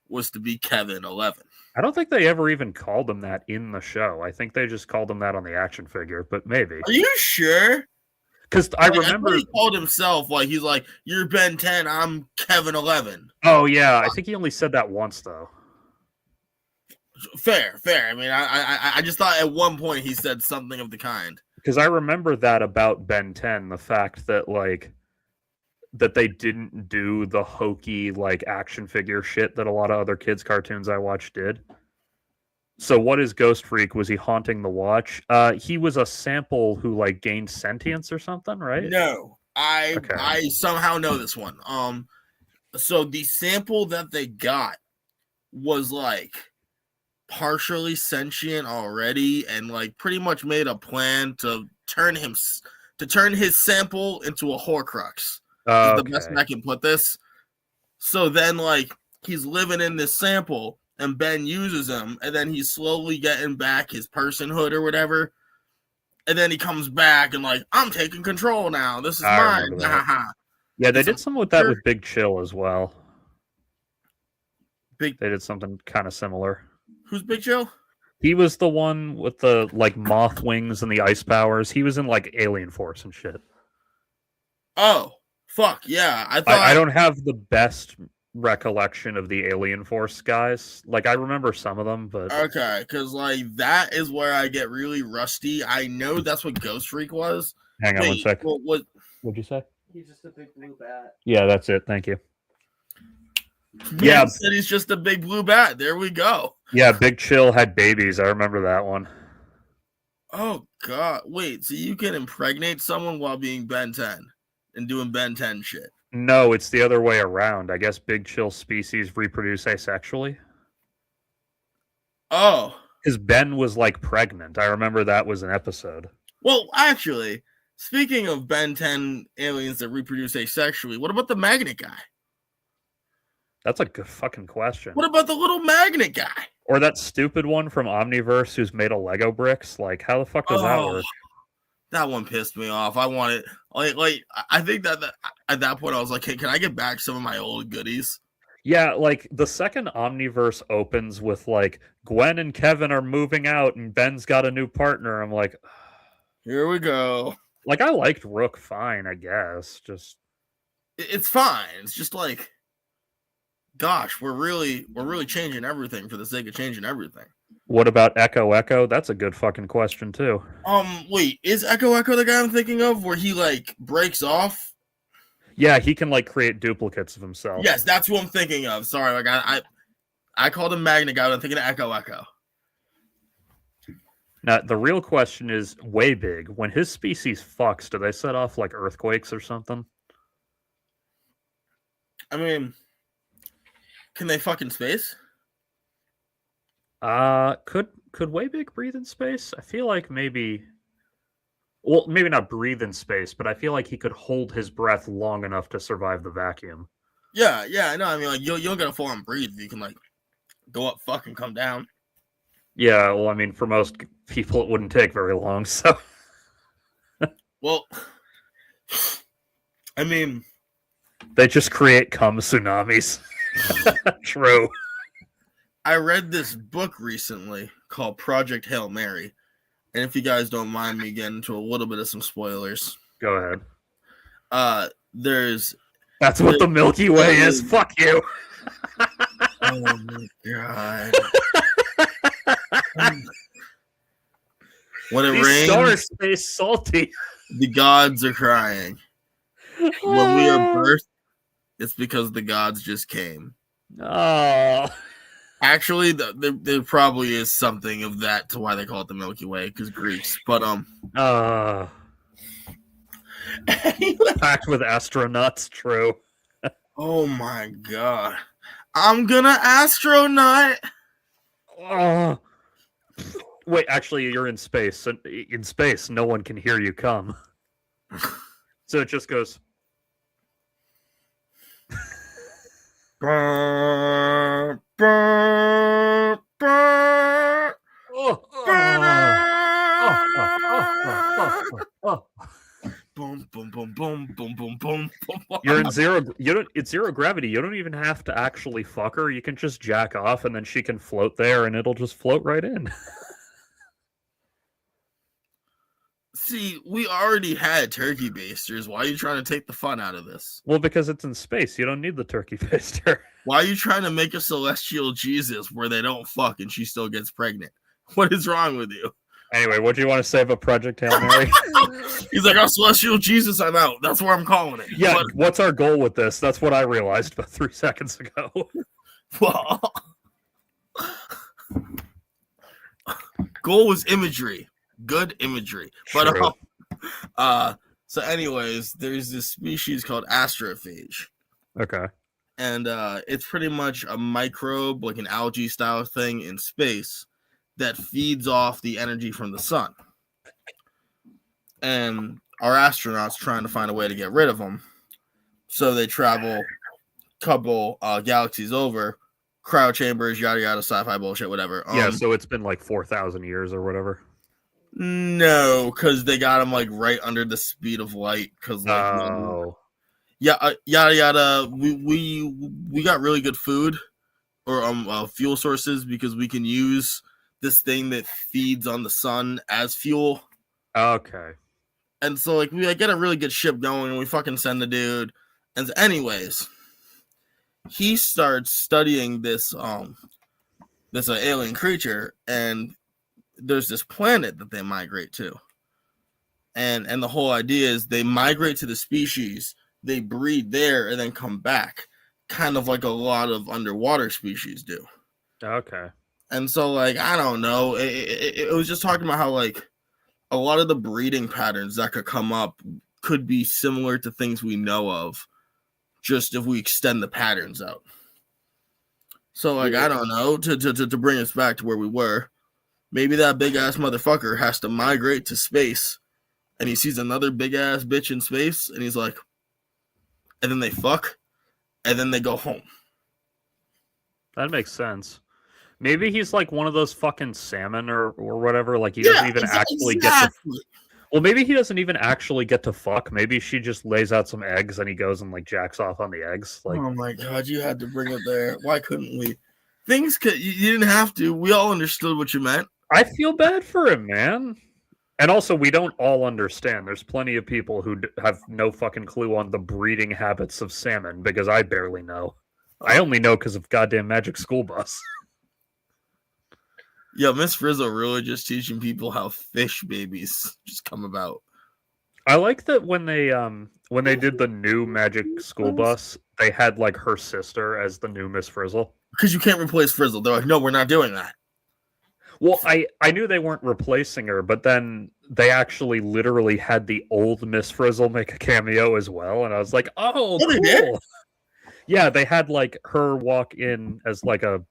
was to be Kevin 11. I don't think they ever even called him that in the show. I think they just called him that on the action figure, but maybe. Are you sure? Because I remember he called himself, like, he's like, you're Ben 10, I'm Kevin 11. Oh, yeah. I think he only said that once, though. Fair. I mean, I just thought at one point he said something of the kind. Because I remember that about Ben 10, the fact that, like, that they didn't do the hokey like action figure shit that a lot of other kids cartoons I watched did. So what is Ghost Freak? Was he haunting the watch? He was a sample who like gained sentience or something, right? No, Okay. I somehow know this one. So the sample that they got was like partially sentient already, and like pretty much made a plan to turn his sample into a Horcrux. Is the best way I can put this. So then, like, he's living in this sample, and Ben uses him, and then he's slowly getting back his personhood or whatever. And then he comes back and like, I'm taking control now. This is mine. Yeah, they did something with that with Big Chill as well. They did something kind of similar. Who's Big Chill? He was the one with the like moth wings and the ice powers. He was in like Alien Force and shit. Oh, fuck yeah! I don't have the best recollection of the Alien Force guys. Like I remember some of them, but okay, because like that is where I get really rusty. I know that's what Ghost Freak was. Hang on one sec. What'd you say? He's just a big blue bat. Yeah, that's it. Thank you. Yeah, said he's just a big blue bat. There we go. Yeah, Big Chill had babies. I remember that one. Oh god! Wait, so you can impregnate someone while being Ben 10 and doing Ben 10 shit? No, it's the other way around. I guess Big Chill species reproduce asexually. Oh, because Ben was like pregnant. I remember that was an episode. Well, actually, speaking of Ben 10 aliens that reproduce asexually, what about the magnet guy? That's a good fucking question. What about the little magnet guy? Or that stupid one from Omniverse who's made of Lego bricks? Like, how the fuck does that work? That one pissed me off. I wanted, like I think that at that point I was like, hey, can I get back some of my old goodies? Yeah, like the second Omniverse opens with like Gwen and Kevin are moving out and Ben's got a new partner. I'm like, here we go. Like I liked Rook fine, I guess. Just it's fine. It's just like, gosh, we're really changing everything for the sake of changing everything. What about Echo Echo? That's a good fucking question too. Wait, is Echo Echo the guy I'm thinking of where he like breaks off? Yeah, he can like create duplicates of himself. Yes, that's who I'm thinking of. Sorry, like I called him Magnet Guy. I'm thinking of Echo Echo. Now the real question is, way big. When his species fucks, do they set off like earthquakes or something? I mean, can they fuck in space? Could way big breathe in space? I feel like maybe. Well, maybe not breathe in space, but I feel like he could hold his breath long enough to survive the vacuum. Yeah, I know. I mean, like, you don't gotta full on breathe. You can, like, go up, fuck, and come down. Yeah, well, I mean, for most people, it wouldn't take very long, so... Well, I mean... They just create cum tsunamis. True. I read this book recently called Project Hail Mary. And if you guys don't mind me getting into a little bit of some spoilers. Go ahead. That's what the Milky Way is. Fuck you. Oh my god. When it rains, stars stay salty. The gods are crying. When we are birthed, it's because the gods just came. Oh. Actually, there probably is something of that to why they call it the Milky Way, because Greeks. But packed with astronauts, true. Oh my god, I'm gonna astronaut. Wait, actually, you're in space. In space, no one can hear you come. So it just goes. Boom, boom, boom, boom, boom, boom, boom. You're in zero. It's zero gravity. You don't even have to actually fuck her. You can just jack off, and then she can float there, and it'll just float right in. See, we already had turkey basters. Why are you trying to take the fun out of this? Well, because it's in space. You don't need the turkey baster. Why are you trying to make a celestial Jesus where they don't fuck and she still gets pregnant? What is wrong with you? Anyway, what do you want to say about Project Hail Mary? He's like, "Oh, Celestial Jesus, I'm out." That's what I'm calling it. Yeah, But, what's our goal with this? That's what I realized about 3 seconds ago. well, goal was imagery, good imagery. But True. so anyways, there's this species called astrophage. Okay. And it's pretty much a microbe, like an algae style thing in space that feeds off the energy from the sun. And our astronauts trying to find a way to get rid of them. So they travel a couple galaxies over, cryo chambers, yada yada, sci-fi bullshit, whatever. Yeah, so it's been like 4,000 years or whatever. No, because they got them like right under the speed of light. Because yada yada. We got really good food or fuel sources because we can use this thing that feeds on the sun as fuel. Okay. And so like we get a really good ship going and we fucking send the dude. And so anyways, he starts studying this alien creature, and there's this planet that they migrate to. And the whole idea is they migrate to the species, they breed there, and then come back, kind of like a lot of underwater species do. Okay. And so, like, I don't know. It was just talking about how, like, a lot of the breeding patterns that could come up could be similar to things we know of, just if we extend the patterns out. So, like, I don't know, to bring us back to where we were, maybe that big-ass motherfucker has to migrate to space, and he sees another big-ass bitch in space, and he's like, and then they fuck, and then they go home. That makes sense. Maybe he's like one of those fucking salmon or whatever. Like he doesn't even actually get to. Well, maybe he doesn't even actually get to fuck. Maybe she just lays out some eggs and he goes and like jacks off on the eggs. Like, oh my god, you had to bring it there. Why couldn't we? Things could. You didn't have to. We all understood what you meant. I feel bad for him, man. And also, we don't all understand. There's plenty of people who have no fucking clue on the breeding habits of salmon because I barely know. I only know because of goddamn Magic School Bus. Yeah, Miss Frizzle really just teaching people how fish babies just come about. I like that when they did the new Magic School Bus, they had like her sister as the new Miss Frizzle. Because you can't replace Frizzle. They're like, no, we're not doing that. Well, I knew they weren't replacing her, but then they actually literally had the old Miss Frizzle make a cameo as well, and I was like, oh, cool. They did? Yeah, they had like her walk in as like a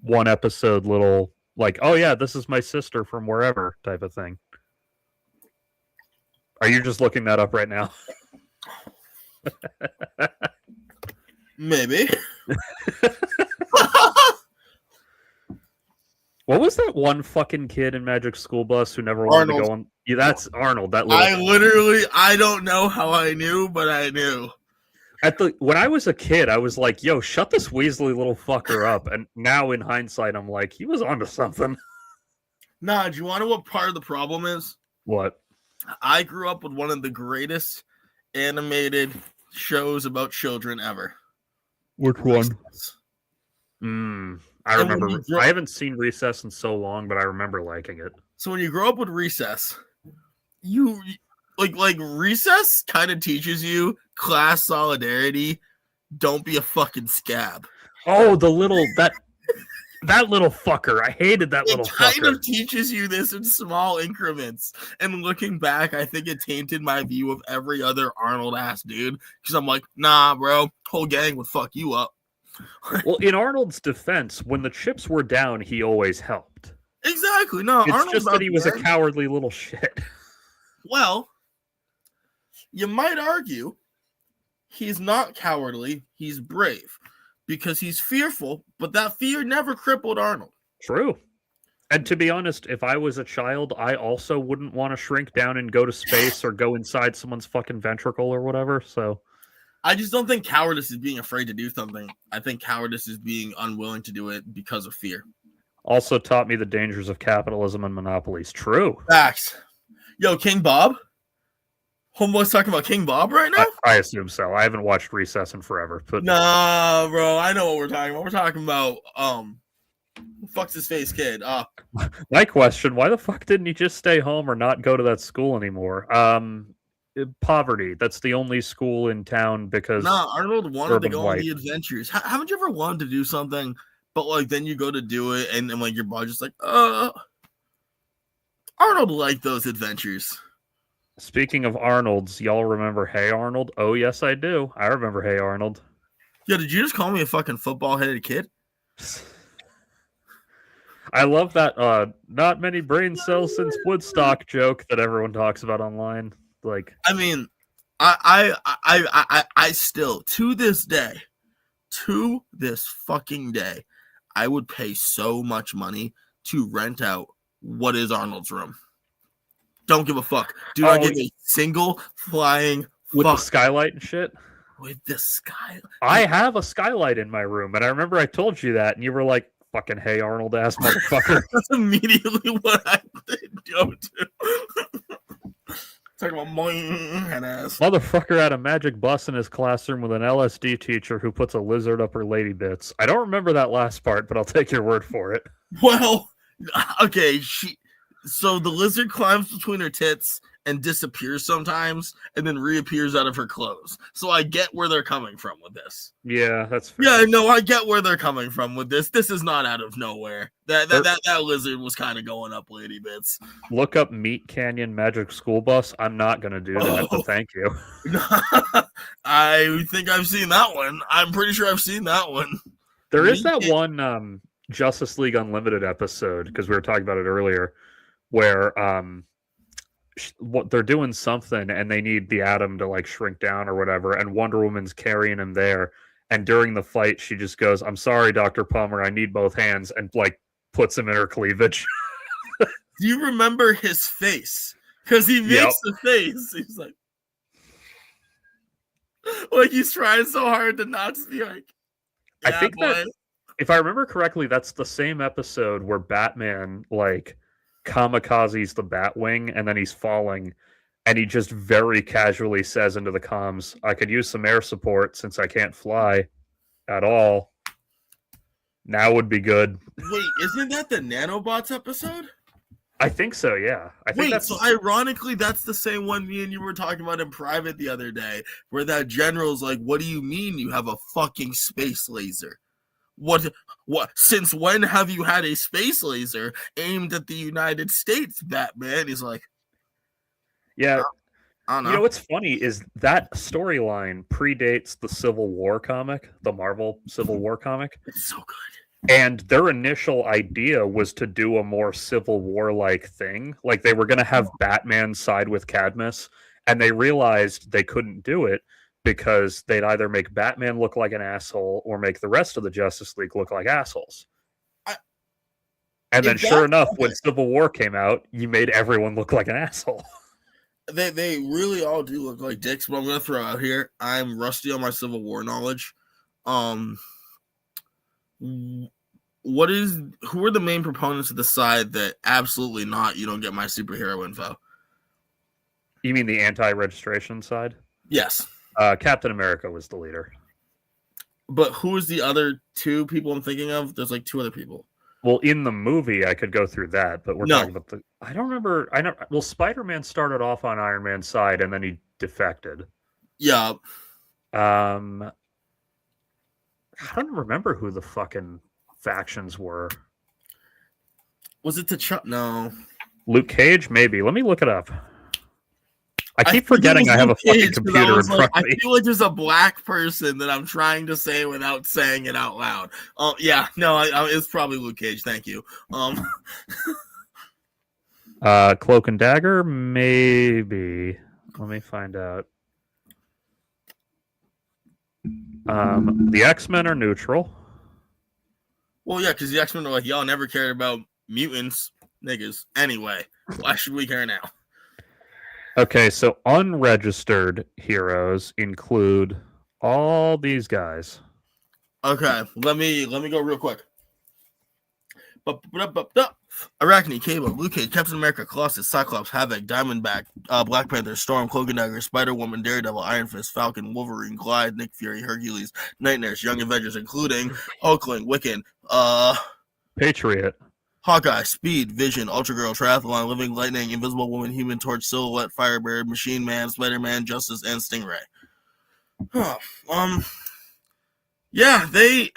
one episode little like, oh yeah, this is my sister from wherever type of thing. Are you just looking that up right now? Maybe. What was that one fucking kid in Magic School Bus who never wanted to go on? Yeah, that's Arnold. That little... I don't know how I knew, but I knew. When I was a kid, I was like, yo, shut this Weasley little fucker up. And now in hindsight, I'm like, he was onto something. Nah, do you want to know what part of the problem is? What? I grew up with one of the greatest animated shows about children ever. Which one? I remember. I haven't seen Recess in so long, but I remember liking it. So when you grow up with Recess, you like Recess kind of teaches you class solidarity. Don't be a fucking scab. Oh, the little that little fucker. I hated that little fucker. It kind of teaches you this in small increments. And looking back, I think it tainted my view of every other Arnold ass dude. Because I'm like, nah, bro, whole gang would fuck you up. Well, in Arnold's defense, when the chips were down, he always helped. Exactly. No, it's Arnold's just that he was a cowardly little shit. Well, you might argue he's not cowardly, he's brave. Because he's fearful, but that fear never crippled Arnold. True. And to be honest, if I was a child, I also wouldn't want to shrink down and go to space or go inside someone's fucking ventricle or whatever, so... I just don't think cowardice is being afraid to do something. I think cowardice is being unwilling to do it because of fear. Also taught me the dangers of capitalism and monopolies. True. Facts. Yo, King Bob? Homeboy's talking about King Bob right now? I assume so. I haven't watched Recess in forever. But nah, bro. I know what we're talking about. We're talking about Fuck's his face, kid. My question: why the fuck didn't he just stay home or not go to that school anymore? Poverty. That's the only school in town because Nah, Arnold wanted to urban go on white. the adventures. Haven't you ever wanted to do something, but like then you go to do it, and like your body's just like, Arnold liked those adventures. Speaking of Arnold's, y'all remember Hey Arnold? Oh yes, I do. I remember Hey Arnold. Yeah, did you just call me a fucking football-headed kid? I love that not many brain cells since Woodstock joke that everyone talks about online. Like, I mean, I still to this fucking day, I would pay so much money to rent out what is Arnold's room. Don't give a fuck. Do not give a single flying with fuck the skylight and shit. with the skylight. I have a skylight in my room, and I remember I told you that, and you were like, "Fucking Hey Arnold ass motherfucker." That's immediately what I did go to. Talking about boing head ass. Motherfucker had a magic bus in his classroom with an LSD teacher who puts a lizard up her lady bits. I don't remember that last part, but I'll take your word for it. Well, okay, so the lizard climbs between her tits and disappears sometimes and then reappears out of her clothes. So I get where they're coming from with this. Yeah, that's fair. Yeah, no, I get where they're coming from with this. This is not out of nowhere. That lizard was kind of going up lady bits. Look up Meat Canyon Magic School Bus. I'm not going to do that, but thank you. I think I've seen that one. I'm pretty sure I've seen that one. There is that one Justice League Unlimited episode, because we were talking about it earlier, where what they're doing something and they need the Atom to like shrink down or whatever, and Wonder Woman's carrying him there, and during the fight she just goes, "I'm sorry, Dr. Palmer, I need both hands," and like puts him in her cleavage. Do you remember his face? Because he makes the face. He's like he's trying so hard to not be like, yeah, I think that if I remember correctly, that's the same episode where Batman like kamikazes the Batwing and then he's falling, and he just very casually says into the comms, "I could use some air support since I can't fly at all. Now would be good." Wait, isn't that the Nanobots episode? I think so, yeah. I think that's so ironically, that's the same one me and you were talking about in private the other day, where that general's like, "What do you mean you have a fucking space laser? What? Since when have you had a space laser aimed at the United States, Batman?" He's like, yeah. I don't know. You know what's funny is that storyline predates the Civil War comic, the Marvel Civil War comic. It's so good. And their initial idea was to do a more Civil War-like thing. Like they were going to have Batman side with Cadmus, and they realized they couldn't do it because they'd either make Batman look like an asshole or make the rest of the Justice League look like assholes. And then sure enough, when Civil War came out, you made everyone look like an asshole. They really all do look like dicks, but I'm going to throw out here, I'm rusty on my Civil War knowledge. Who are the main proponents of the side that absolutely not, you don't get my superhero info? You mean the anti-registration side? Yes. Captain America was the leader. But who is the other two people I'm thinking of? There's like two other people. Well, in the movie, I could go through that, but we're talking about I don't remember. Well, Spider-Man started off on Iron Man's side, and then he defected. Yeah. I don't remember who the fucking factions were. Was it T'Challa? No. Luke Cage? Maybe. Let me look it up. I keep forgetting I have a fucking computer in front of me. I feel like there's a black person that I'm trying to say without saying it out loud. Yeah, no, it's probably Luke Cage. Thank you. Cloak and Dagger? Maybe. Let me find out. The X-Men are neutral. Well, yeah, because the X-Men are like, y'all never cared about mutants, niggas. Anyway, why should we care now? Okay, so unregistered heroes include all these guys. Okay, let me go real quick. Arachne, Cable, Luke Cage, Captain America, Colossus, Cyclops, Havoc, Diamondback, Black Panther, Storm, Cloak and Dagger, Spider-Woman, Daredevil, Iron Fist, Falcon, Wolverine, Clyde, Nick Fury, Hercules, Night Nurse, Young Avengers, including Hulkling, Wiccan, Patriot. Hawkeye, Speed, Vision, Ultra Girl, Triathlon, Living Lightning, Invisible Woman, Human Torch, Silhouette, Firebird, Machine Man, Spider-Man, Justice, and Stingray. Huh. Yeah, they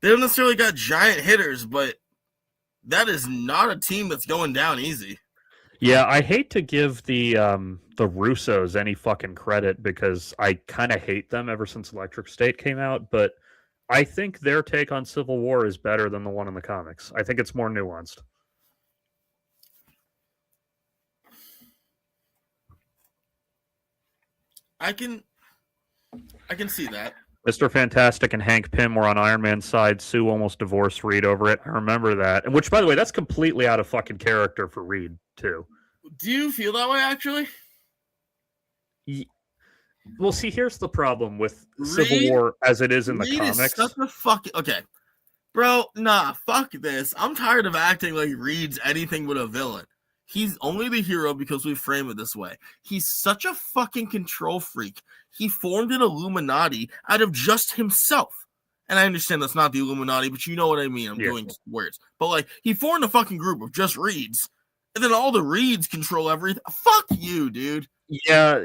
don't necessarily got giant hitters, but that is not a team that's going down easy. Yeah, I hate to give the Russos any fucking credit because I kind of hate them ever since Electric State came out, but I think their take on Civil War is better than the one in the comics. I think it's more nuanced. I can see that. Mr. Fantastic and Hank Pym were on Iron Man's side. Sue almost divorced Reed over it. I remember that. Which, by the way, that's completely out of fucking character for Reed, too. Do you feel that way, actually? Well, see, here's the problem with Civil War as it is in the comics. Is such a fucking... Okay. Bro, nah, fuck this. I'm tired of acting like Reed's anything but a villain. He's only the hero because we frame it this way. He's such a fucking control freak. He formed an Illuminati out of just himself. And I understand that's not the Illuminati, but you know what I mean. I'm doing words. But, like, he formed a fucking group of just Reeds. And then all the Reeds control everything. Fuck you, dude. Yeah,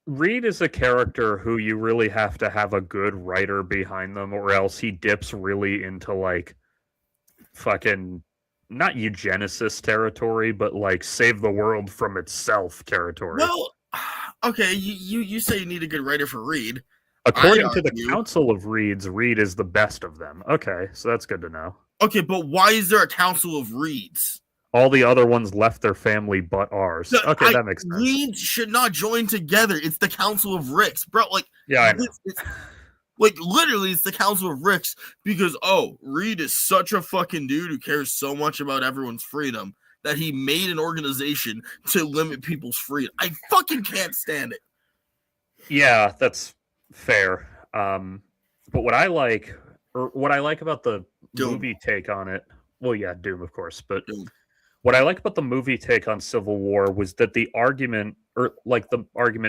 Reed is a character who you really have to have a good writer behind them, or else he dips really into, like, fucking... not eugenicist territory, but like save the world from itself territory. Well, okay, you say you need a good writer for Reed. According to the Council of Reeds, Reed is the best of them. Okay, so that's good to know. Okay, but why is there a Council of Reeds? All the other ones left their family but ours. Okay, that makes sense. Reeds should not join together. It's the Council of Ricks. Bro, like... Yeah, I know. Like, literally, it's the Council of Ricks because, Reed is such a fucking dude who cares so much about everyone's freedom that he made an organization to limit people's freedom. I fucking can't stand it. Yeah, that's fair. But what I like about the movie take on it, well, yeah, Doom, of course, but what I like about the movie take on Civil War was that the argument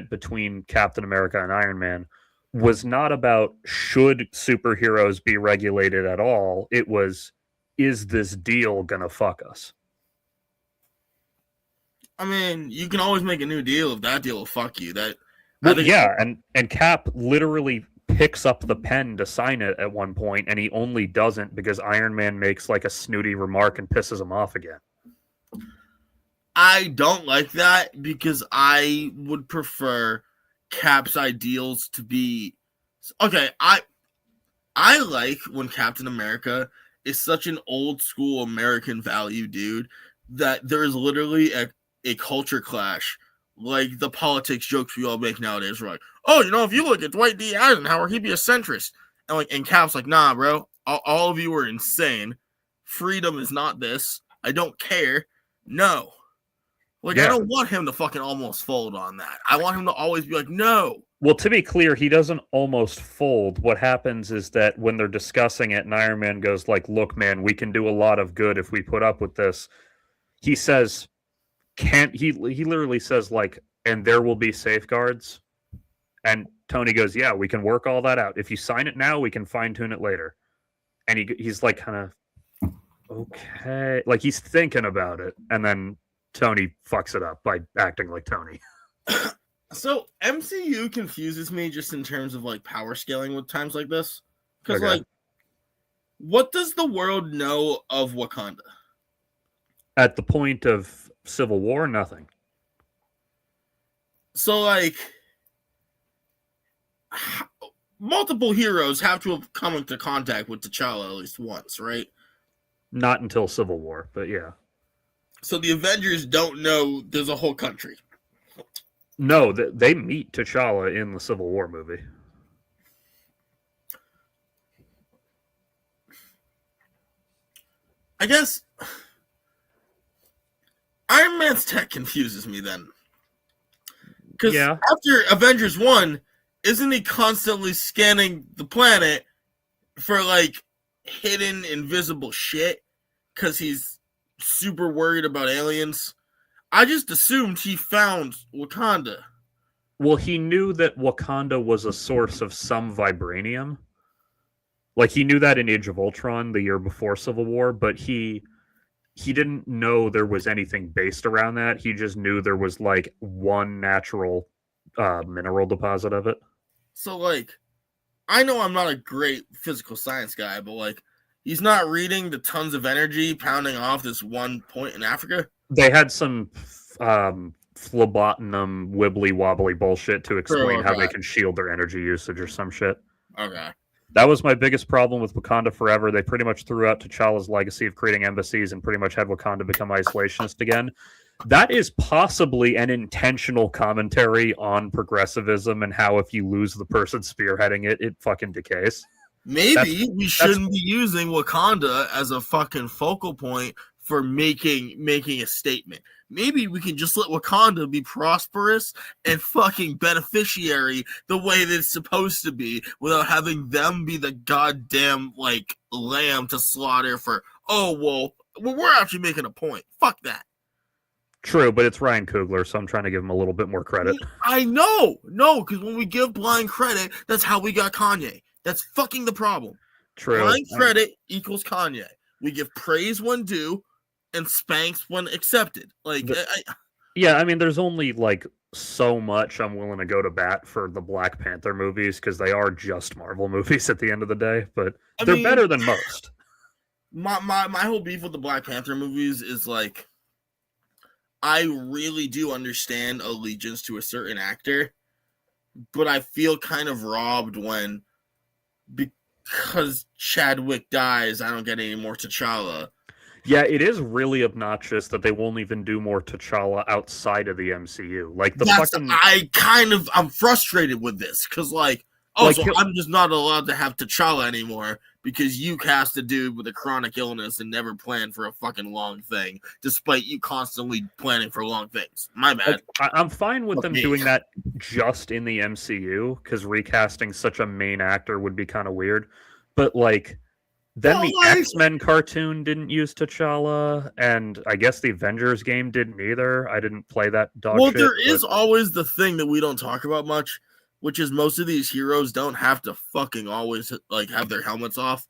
between Captain America and Iron Man was not about should superheroes be regulated at all. It was, is this deal gonna fuck us? I mean, you can always make a new deal if that deal will fuck you. And Cap literally picks up the pen to sign it at one point, and he only doesn't because Iron Man makes like a snooty remark and pisses him off again. I don't like that because I would prefer Cap's ideals to be okay. I like when Captain America is such an old school American value dude that there is literally a culture clash, like the politics jokes we all make nowadays. We're like, oh, if you look at Dwight D. Eisenhower, he'd be a centrist, and Cap's like, nah, bro, all of you are insane. Freedom is not this. I don't care. No. I don't want him to fucking almost fold on that. I want him to always be like, no. Well, to be clear, he doesn't almost fold. What happens is that when they're discussing it and Iron Man goes like, look, man, we can do a lot of good if we put up with this. He says, he literally says like, and there will be safeguards. And Tony goes, yeah, we can work all that out. If you sign it now, we can fine tune it later. And he's like kind of, okay. Like he's thinking about it. And then Tony fucks it up by acting like Tony. So MCU confuses me just in terms of like power scaling with times like this. Because like, what does the world know of Wakanda? At the point of Civil War, nothing. So like, multiple heroes have to have come into contact with T'Challa at least once, right? Not until Civil War, but yeah. So the Avengers don't know there's a whole country. No, they meet T'Challa in the Civil War movie. I guess Iron Man's tech confuses me then. Because after Avengers 1, isn't he constantly scanning the planet for like hidden invisible shit? Because he's super worried about aliens. I just assumed he found Wakanda. Well, he knew that Wakanda was a source of some vibranium. Like he knew that in Age of Ultron the year before Civil War, but he didn't know there was anything based around that. He just knew there was like one natural mineral deposit of it. So like, I know I'm not a great physical science guy, but like, he's not reading the tons of energy pounding off this one point in Africa. They had some phlebotinum wibbly wobbly bullshit to explain how they can shield their energy usage or some shit. Okay. That was my biggest problem with Wakanda Forever. They pretty much threw out T'Challa's legacy of creating embassies and pretty much had Wakanda become isolationist again. That is possibly an intentional commentary on progressivism and how if you lose the person spearheading it, it fucking decays. Maybe we shouldn't be using Wakanda as a fucking focal point for making a statement. Maybe we can just let Wakanda be prosperous and fucking beneficiary the way that it's supposed to be without having them be the goddamn like lamb to slaughter for, oh, well, we're actually making a point. Fuck that. True, but it's Ryan Coogler, so I'm trying to give him a little bit more credit. I know. No, because when we give blind credit, that's how we got Kanye. That's fucking the problem. True. Blind credit equals Kanye. We give praise when due and spanks when accepted. Like, yeah, I mean, there's only like so much I'm willing to go to bat for the Black Panther movies because they are just Marvel movies at the end of the day, but they're better than most. My whole beef with the Black Panther movies is like, I really do understand allegiance to a certain actor, but I feel kind of robbed when, because Chadwick dies, I don't get any more T'Challa. Yeah, it is really obnoxious that they won't even do more T'Challa outside of the MCU. Like I'm frustrated with this because I'm just not allowed to have T'Challa anymore because you cast a dude with a chronic illness and never planned for a fucking long thing, despite you constantly planning for long things. My bad. I'm fine with them doing that just in the MCU because recasting such a main actor would be kind of weird. But like, then the X-Men cartoon didn't use T'Challa, and I guess the Avengers game didn't either. I didn't play that dog shit. Well, there is always the thing that we don't talk about much, which is most of these heroes don't have to fucking always like have their helmets off.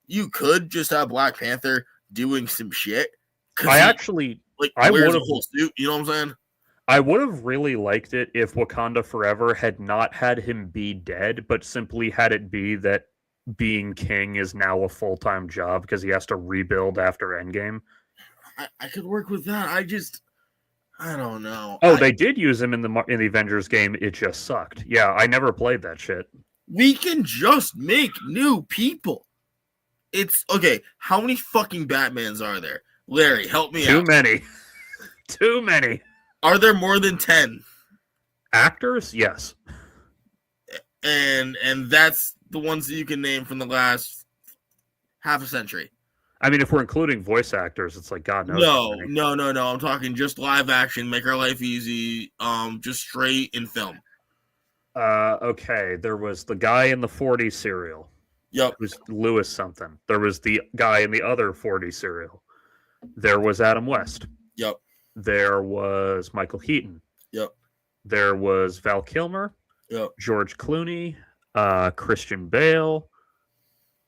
You could just have Black Panther doing some shit. I wears a whole suit. You know what I'm saying? I would have really liked it if Wakanda Forever had not had him be dead, but simply had it be that being king is now a full-time job because he has to rebuild after Endgame. I could work with that. I don't know. They did use him in the Avengers game. It just sucked. Yeah, I never played that shit. We can just make new people. It's okay. How many fucking Batmans are there? Larry, help me out. Too many. Too many. Are there more than 10 actors? Yes. And that's the ones that you can name from the last half a century. I mean, if we're including voice actors, it's like God knows. No. I'm talking just live action, make our life easy. Just straight in film. Okay. There was the guy in the 40s serial. Yep. It was Lewis something. There was the guy in the other 40s serial. There was Adam West. Yep. There was Michael Keaton. Yep. There was Val Kilmer. Yep. George Clooney. Christian Bale.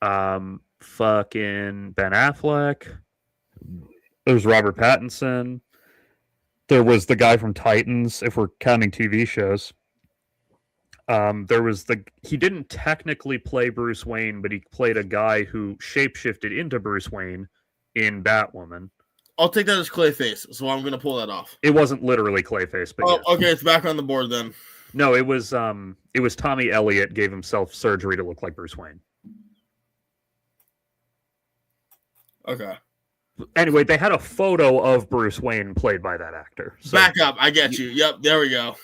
Fucking Ben Affleck. There's Robert Pattinson. There was the guy from Titans, if we're counting TV shows. He didn't technically play Bruce Wayne, but he played a guy who shapeshifted into Bruce Wayne in Batwoman. I'll take that as Clayface, so I'm going to pull that off. It wasn't literally Clayface, but yes. Okay, it's back on the board then. No, it was Tommy Elliott gave himself surgery to look like Bruce Wayne. Okay. Anyway, they had a photo of Bruce Wayne played by that actor. So, back up, I get you. Yep, there we go.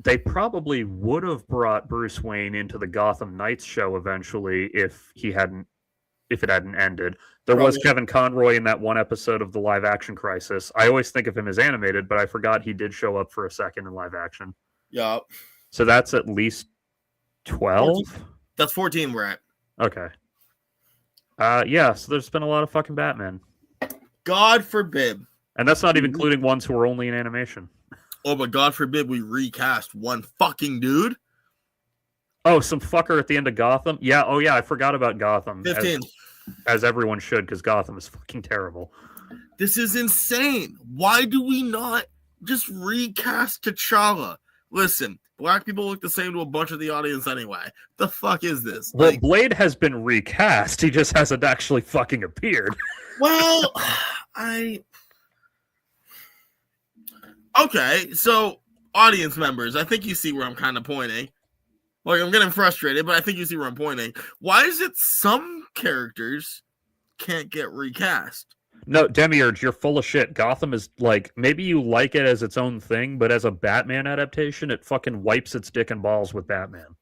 They probably would have brought Bruce Wayne into the Gotham Knights show eventually if it hadn't ended. There was Kevin Conroy in that one episode of the live action Crisis. I always think of him as animated, but I forgot he did show up for a second in live action. Yep. So that's at least 12? That's 14 we're at. Okay. Yeah, so there's been a lot of fucking Batman. God forbid. And that's not even including ones who are only in animation. Oh, but God forbid we recast one fucking dude. Oh, some fucker at the end of Gotham? Yeah, oh yeah, I forgot about Gotham. 15. As everyone should, because Gotham is fucking terrible. This is insane. Why do we not just recast T'Challa? Listen, black people look the same to a bunch of the audience anyway. The fuck is this? Well, Blade has been recast. He just hasn't actually fucking appeared. Well, Okay, so audience members, I think you see where I'm kind of pointing. Like, I'm getting frustrated, but I think you see where I'm pointing. Why is it some characters can't get recast? No, Demiurge, you're full of shit. Gotham is like, maybe you like it as its own thing, but as a Batman adaptation, it fucking wipes its dick and balls with Batman.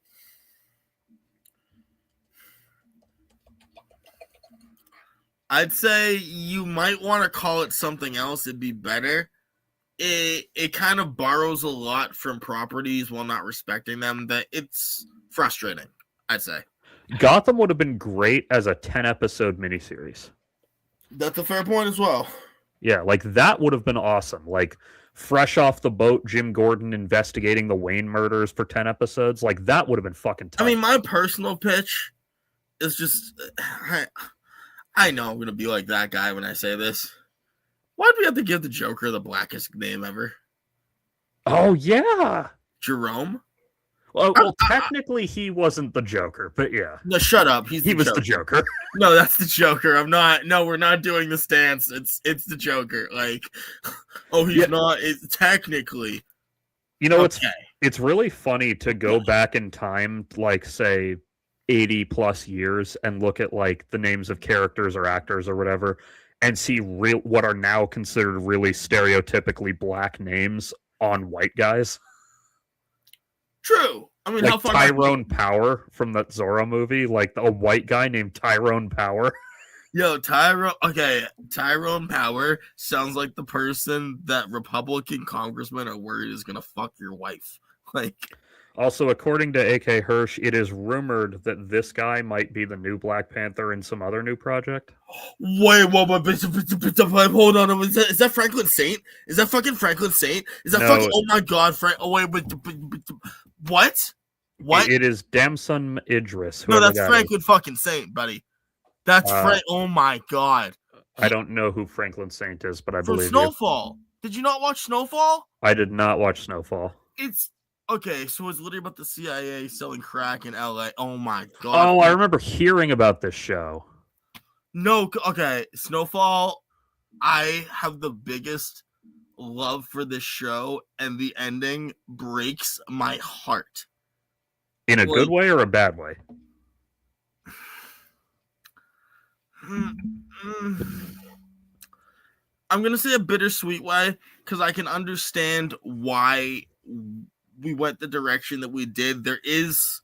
I'd say you might want to call it something else. It'd be better. It kind of borrows a lot from properties while not respecting them. That it's frustrating, I'd say. Gotham would have been great as a 10-episode miniseries. That's a fair point as well. Yeah, like that would have been awesome. Like fresh off the boat, Jim Gordon investigating the Wayne murders for 10 episodes. Like that would have been fucking tight. I mean, my personal pitch is just I know I'm going to be like that guy when I say this. Why do we have to give the Joker the blackest name ever? Oh, yeah. Jerome? Well, technically he wasn't the Joker, but yeah. No, shut up. He was the Joker. No, that's the Joker. We're not doing the stance. It's the Joker. Like, he's not. It's technically. You know, okay. It's really funny to go back in time, like, say, 80 plus years and look at, like, the names of characters or actors or whatever and see what are now considered really stereotypically black names on white guys. True. I mean, like how fun Tyrone Power from that Zorro movie, like a white guy named Tyrone Power. Yo, Tyrone Power sounds like the person that Republican congressmen are worried is gonna fuck your wife. Like, also, according to A.K. Hirsch, it is rumored that this guy might be the new Black Panther in some other new project. Wait, hold on. Is that Franklin Saint? Is that fucking Franklin Saint? Is that fucking? Oh my god, Frank! Oh wait, what? What? It is Damson Idris. No, that's Franklin fucking Saint, buddy. That's Frank. Oh my god. I don't know who Franklin Saint is, but I believe Snowfall. Did you not watch Snowfall? I did not watch Snowfall. It's okay. So it's literally about the CIA selling crack in LA. Oh my god. Oh, I remember hearing about this show. No, okay. Snowfall. I have the biggest love for this show, and the ending breaks my heart. In a good way or a bad way? I'm gonna say a bittersweet way, because I can understand why we went the direction that we did. There is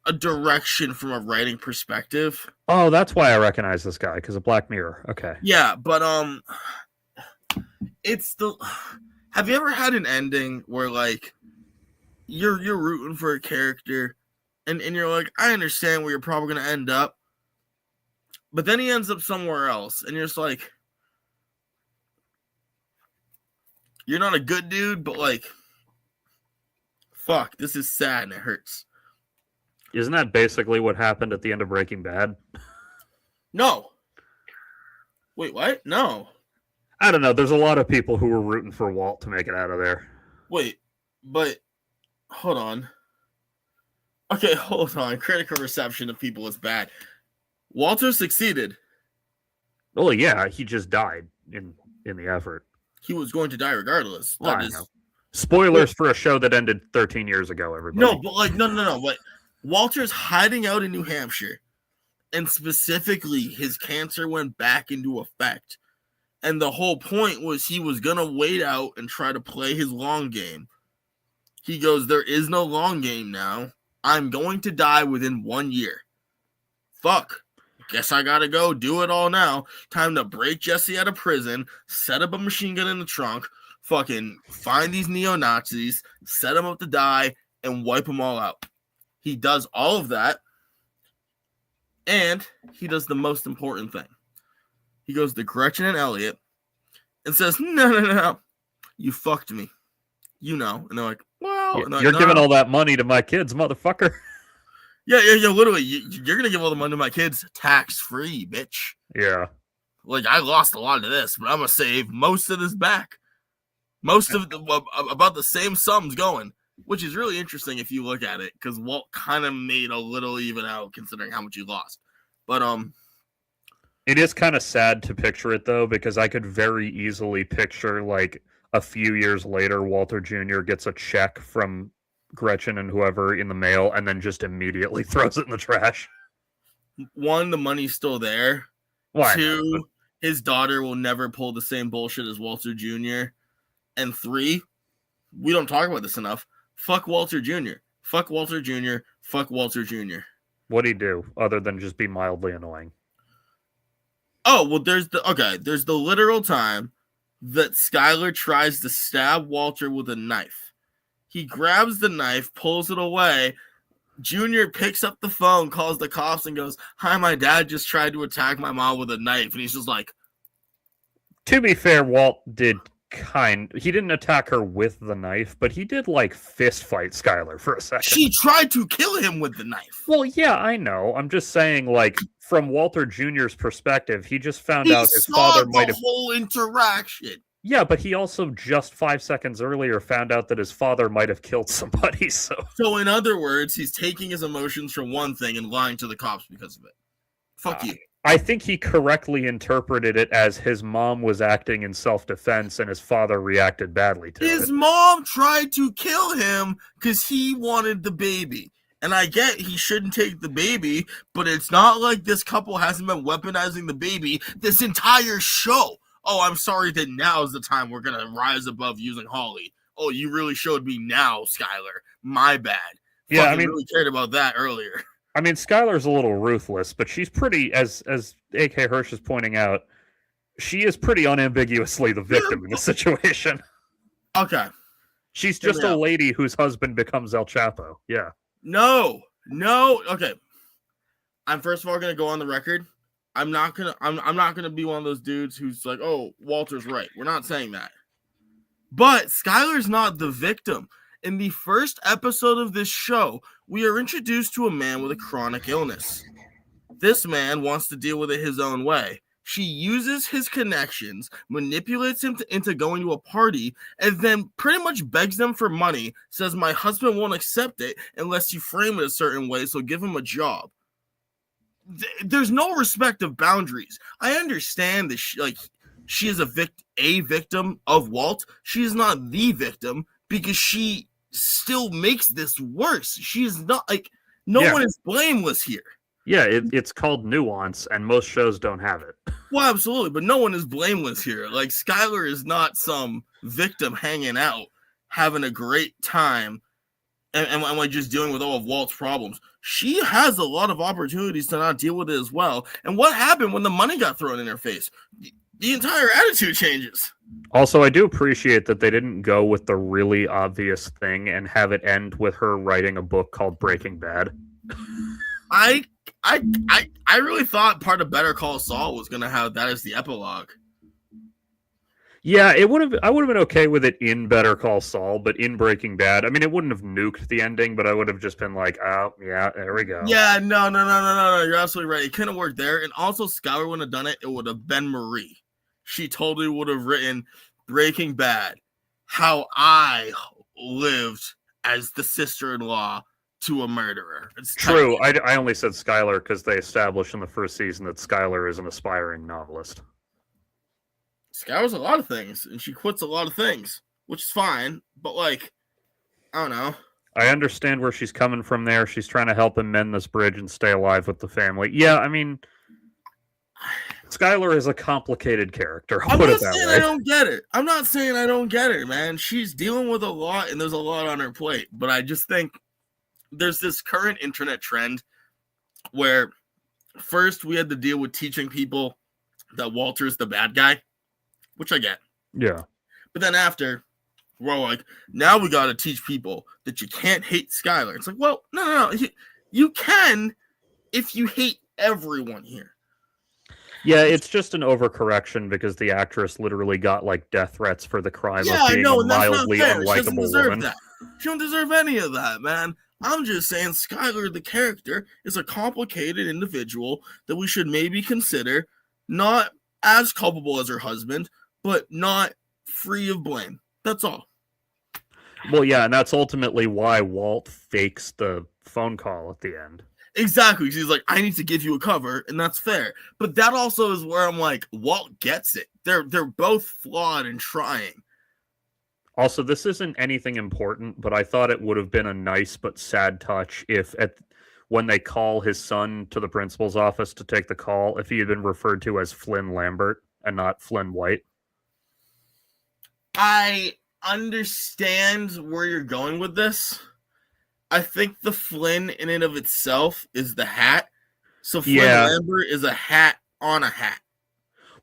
a direction from a writing perspective. Oh, that's why I recognize this guy, because of Black Mirror. Okay. Yeah, but have you ever had an ending where like you're rooting for a character and you're like, I understand where you're probably gonna end up, but then he ends up somewhere else, and you're just like, you're not a good dude, but like, fuck, this is sad and it hurts. Isn't that basically what happened at the end of Breaking Bad? No. Wait, what? No. I don't know. There's a lot of people who were rooting for Walt to make it out of there. Wait, but hold on. Okay, hold on. Critical reception of people is bad. Walter succeeded. Oh yeah, he just died in the effort. He was going to die regardless. Well, I know. Spoilers for a show that ended 13 years ago, everybody. No, but like, no. But Walter's hiding out in New Hampshire, and specifically his cancer went back into effect. And the whole point was he was going to wait out and try to play his long game. He goes, there is no long game now. I'm going to die within 1 year. Fuck. Guess I gotta go do it all now. Time to break Jesse out of prison, set up a machine gun in the trunk, fucking find these neo-Nazis, set them up to die, and wipe them all out. He does all of that, and he does the most important thing. He goes to Gretchen and Elliot and says, no, you fucked me. You know. And they're like, well, no. You're giving all that money to my kids, motherfucker. Yeah. Literally, you're gonna give all the money to my kids tax free, bitch. Yeah. Like, I lost a lot of this, but I'm gonna save most of this back. Most of about the same sums going, which is really interesting if you look at it, because Walt kind of made a little even out considering how much he lost. But it is kind of sad to picture it though, because I could very easily picture like a few years later, Walter Jr. gets a check from Gretchen and whoever in the mail, and then just immediately throws it in the trash. one, the money's still there. Why? Two, his daughter will never pull the same bullshit as Walter Jr. And three, we don't talk about this enough. Fuck Walter Jr. Fuck Walter Jr. Fuck Walter Jr. What'd he do other than just be mildly annoying? Oh, well, there's the literal time that Skylar tries to stab Walter with a knife. He grabs the knife, pulls it away. Junior picks up the phone, calls the cops, and goes, "Hi, my dad just tried to attack my mom with a knife." And he's just like... To be fair, Walt did he didn't attack her with the knife, but he did like fist fight Skylar for a second. She tried to kill him with the knife. Well, yeah, I know. I'm just saying, like, from Walter Jr.'s perspective, he just found out his father might have... whole interaction. Yeah, but he also just 5 seconds earlier found out that his father might have killed somebody, so... So, in other words, he's taking his emotions from one thing and lying to the cops because of it. Fuck you. I think he correctly interpreted it as his mom was acting in self-defense and his father reacted badly to it. His mom tried to kill him because he wanted the baby. And I get he shouldn't take the baby, but it's not like this couple hasn't been weaponizing the baby this entire show. Oh, I'm sorry that now is the time we're going to rise above using Holly. Oh, you really showed me now, Skylar. My bad. Yeah, I really cared about that earlier. I mean, Skylar's a little ruthless, but she's pretty, as A.K. Hirsch is pointing out, she is pretty unambiguously the victim in this situation. Okay. She's just a lady whose husband becomes El Chapo. Yeah. No. Okay. I'm first of all going to go on the record. I'm not going to be one of those dudes who's like, "Oh, Walter's right." We're not saying that. But Skylar's not the victim. In the first episode of this show, we are introduced to a man with a chronic illness. This man wants to deal with it his own way. She uses his connections, manipulates him into going to a party, and then pretty much begs them for money, says, "My husband won't accept it unless you frame it a certain way, so give him a job." There's no respect of boundaries. I understand that she is a victim of Walt. She is not the victim because she still makes this worse. She is not no one is blameless here. Yeah, it's called nuance, and most shows don't have it. Well, absolutely, but no one is blameless here. Like, Skylar is not some victim hanging out, having a great time, and like just dealing with all of Walt's problems. She has a lot of opportunities to not deal with it as well. And what happened when the money got thrown in her face? The entire attitude changes. Also, I do appreciate that they didn't go with the really obvious thing and have it end with her writing a book called Breaking Bad. I really thought part of Better Call Saul was going to have that as the epilogue. Yeah, I would have been okay with it in Better Call Saul, but in Breaking Bad, I mean, it wouldn't have nuked the ending, but I would have just been like, "Oh, yeah, there we go." Yeah, no, you're absolutely right. It couldn't have worked there, and also Skylar wouldn't have done it. It would have been Marie. She totally would have written Breaking Bad, how I lived as the sister-in-law to a murderer. It's true. I only said Skylar because they established in the first season that Skylar is an aspiring novelist. Skylar's a lot of things, and she quits a lot of things, which is fine, but I don't know. I understand where she's coming from there. She's trying to help him mend this bridge and stay alive with the family. Yeah, I mean, Skylar is a complicated character. I'm not saying I don't get it. I'm not saying I don't get it, man. She's dealing with a lot, and there's a lot on her plate, but I just think there's this current internet trend where first we had to deal with teaching people that Walter's the bad guy, which I get. Yeah. But then after, we're all like, now we got to teach people that you can't hate Skylar. It's like, well, no. You can if you hate everyone here. Yeah, it's just an overcorrection because the actress literally got like death threats for the crime Yeah, of I being a know, and that's not mildly fair. She doesn't unlikable deserve woman. that. She don't deserve any of that, man. I'm just saying Skylar, the character, is a complicated individual that we should maybe consider not as culpable as her husband, but not free of blame. That's all. Well, yeah, and that's ultimately why Walt fakes the phone call at the end. Exactly. She's like, I need to give you a cover, and that's fair. But that also is where I'm like, Walt gets it. They're both flawed and trying. Also, this isn't anything important, but I thought it would have been a nice but sad touch if when they call his son to the principal's office to take the call, if he had been referred to as Flynn Lambert and not Flynn White. I understand where you're going with this. I think the Flynn in and of itself is the hat. So Flynn Lambert is a hat on a hat.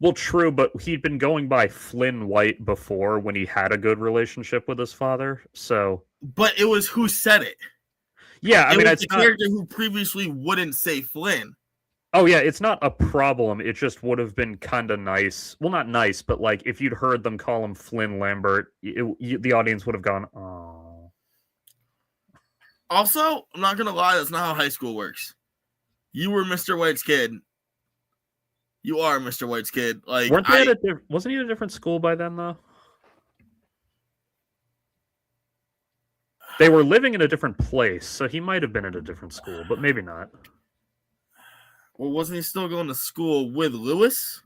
Well, true, but he'd been going by Flynn White before when he had a good relationship with his father. So, but it was who said it. Yeah, I mean, it's the character who previously wouldn't say Flynn. Oh yeah, it's not a problem. It just would have been kind of nice. Well, not nice, but like if you'd heard them call him Flynn Lambert, the audience would have gone, "Oh." Also, I'm not gonna lie, that's not how high school works. You were Mr. White's kid. You are Mr. White's kid. Like, wasn't he at a different school by then though? They were living in a different place, so he might have been at a different school, but maybe not. Well, wasn't he still going to school with Lewis?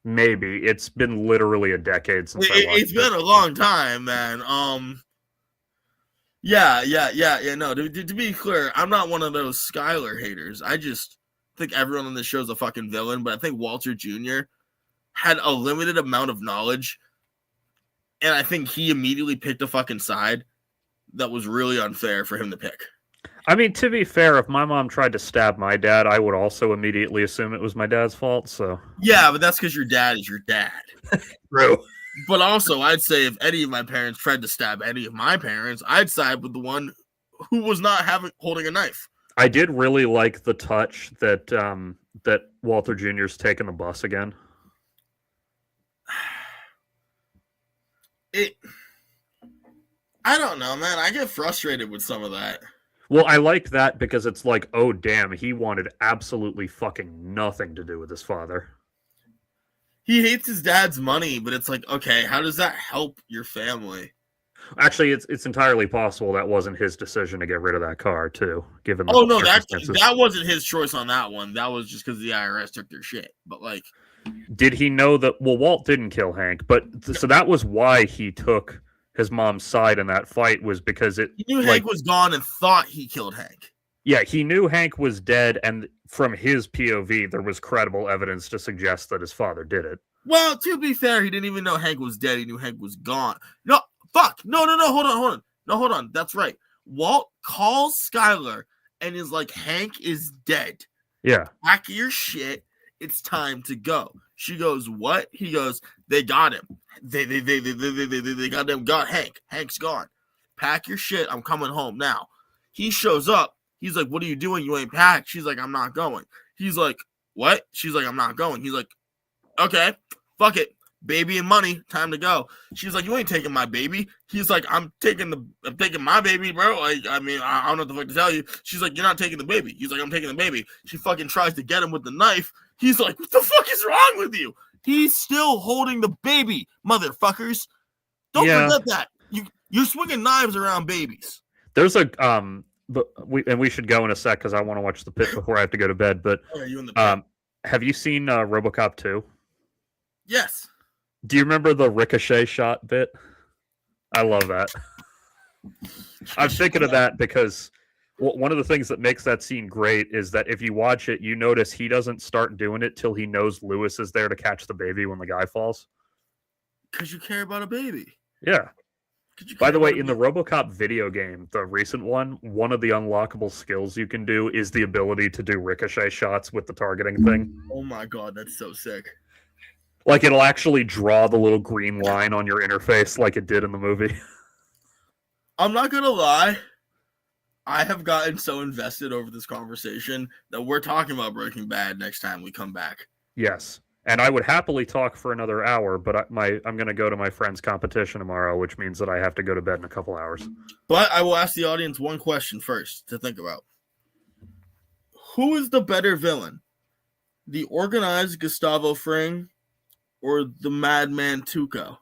Maybe. It's been literally a decade since it's been a long time, man. Yeah. No, to be clear, I'm not one of those Skylar haters. I just think everyone on this show is a fucking villain, but I think Walter Jr. had a limited amount of knowledge, and I think he immediately picked a fucking side that was really unfair for him to pick. I mean, to be fair, if my mom tried to stab my dad, I would also immediately assume it was my dad's fault, so... Yeah, but that's because your dad is your dad. True. But also, I'd say if any of my parents tried to stab any of my parents, I'd side with the one who was not holding a knife. I did really like the touch that that Walter Jr.'s taking the bus again. I don't know, man. I get frustrated with some of that. Well, I like that because it's like, oh, damn, he wanted absolutely fucking nothing to do with his father. He hates his dad's money, but it's like, okay, how does that help your family? Actually, it's entirely possible that wasn't his decision to get rid of that car, too, given Oh, no, that wasn't his choice on that one. That was just because the IRS took their shit. But, like... Did he know that... Well, Walt didn't kill Hank, but... So that was why he took his mom's side in that fight, was because it... He knew Hank was gone and thought he killed Hank. Yeah, he knew Hank was dead, and from his POV, there was credible evidence to suggest that his father did it. Well, to be fair, he didn't even know Hank was dead. He knew Hank was gone. No, fuck. No, hold on. No, hold on. That's right. Walt calls Skylar and is like, Hank is dead. Yeah. Pack your shit. It's time to go. She goes, what? He goes, they got him. They got Hank. Hank's gone. Pack your shit. I'm coming home now. He shows up. He's like, what are you doing? You ain't packed. She's like, I'm not going. He's like, what? She's like, I'm not going. He's like, okay, fuck it. Baby and money. Time to go. She's like, you ain't taking my baby. He's like, I'm taking my baby, bro. I mean, I don't know what the fuck to tell you. She's like, you're not taking the baby. He's like, I'm taking the baby. She fucking tries to get him with the knife. He's like, what the fuck is wrong with you? He's still holding the baby, motherfuckers. Don't forget that. You're swinging knives around babies. There's a but we should go in a sec because I want to watch The Pit before I have to go to bed. But you in the pit. Have you seen RoboCop 2? Yes. Do you remember the ricochet shot bit? I love that. I'm thinking of that because one of the things that makes that scene great is that if you watch it, you notice he doesn't start doing it till he knows Lewis is there to catch the baby when the guy falls. Because you care about a baby. Yeah. By the way, in the RoboCop video game, the recent one of the unlockable skills you can do is the ability to do ricochet shots with the targeting thing. Oh my god, that's so sick. Like, it'll actually draw the little green line on your interface like it did in the movie. I'm not gonna lie. I have gotten so invested over this conversation that we're talking about Breaking Bad next time we come back. Yes. And I would happily talk for another hour, but I'm going to go to my friend's competition tomorrow, which means that I have to go to bed in a couple hours. But I will ask the audience one question first to think about. Who is the better villain? The organized Gustavo Fring or the madman Tuco?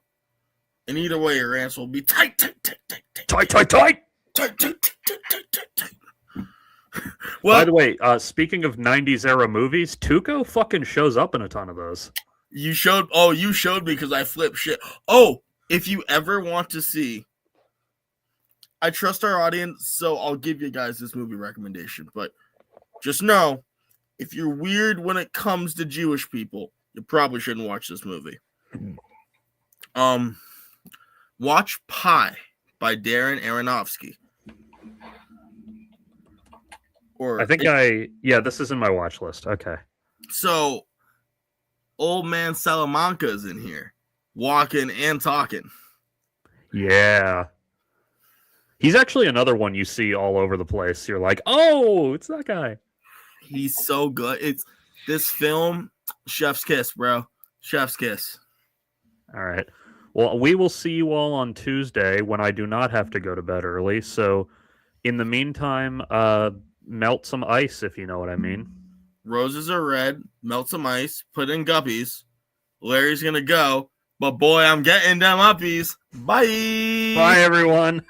And either way, your answer will be tight, tight, tight, tight, tight, Tight, tight, tight! tight, tight, tight, tight, tight, tight, tight. Well, by the way, speaking of 90s era movies, Tuco fucking shows up in a ton of those. you showed me because I flipped shit. Oh, if you ever want to see, I trust our audience, so I'll give you guys this movie recommendation. But just know, if you're weird when it comes to Jewish people, you probably shouldn't watch this movie. Watch Pi by Darren Aronofsky. I think this is in my watch list. Okay. So, old man Salamanca is in here, walking and talking. Yeah. He's actually another one you see all over the place. You're like, oh, it's that guy. He's so good. It's this film, chef's kiss, bro. Chef's kiss. All right. Well, we will see you all on Tuesday when I do not have to go to bed early. So, in the meantime, melt some ice, if you know what I mean. Roses are red. Melt some ice. Put in guppies. Larry's gonna go, but boy, I'm getting them uppies. Bye. Bye, everyone.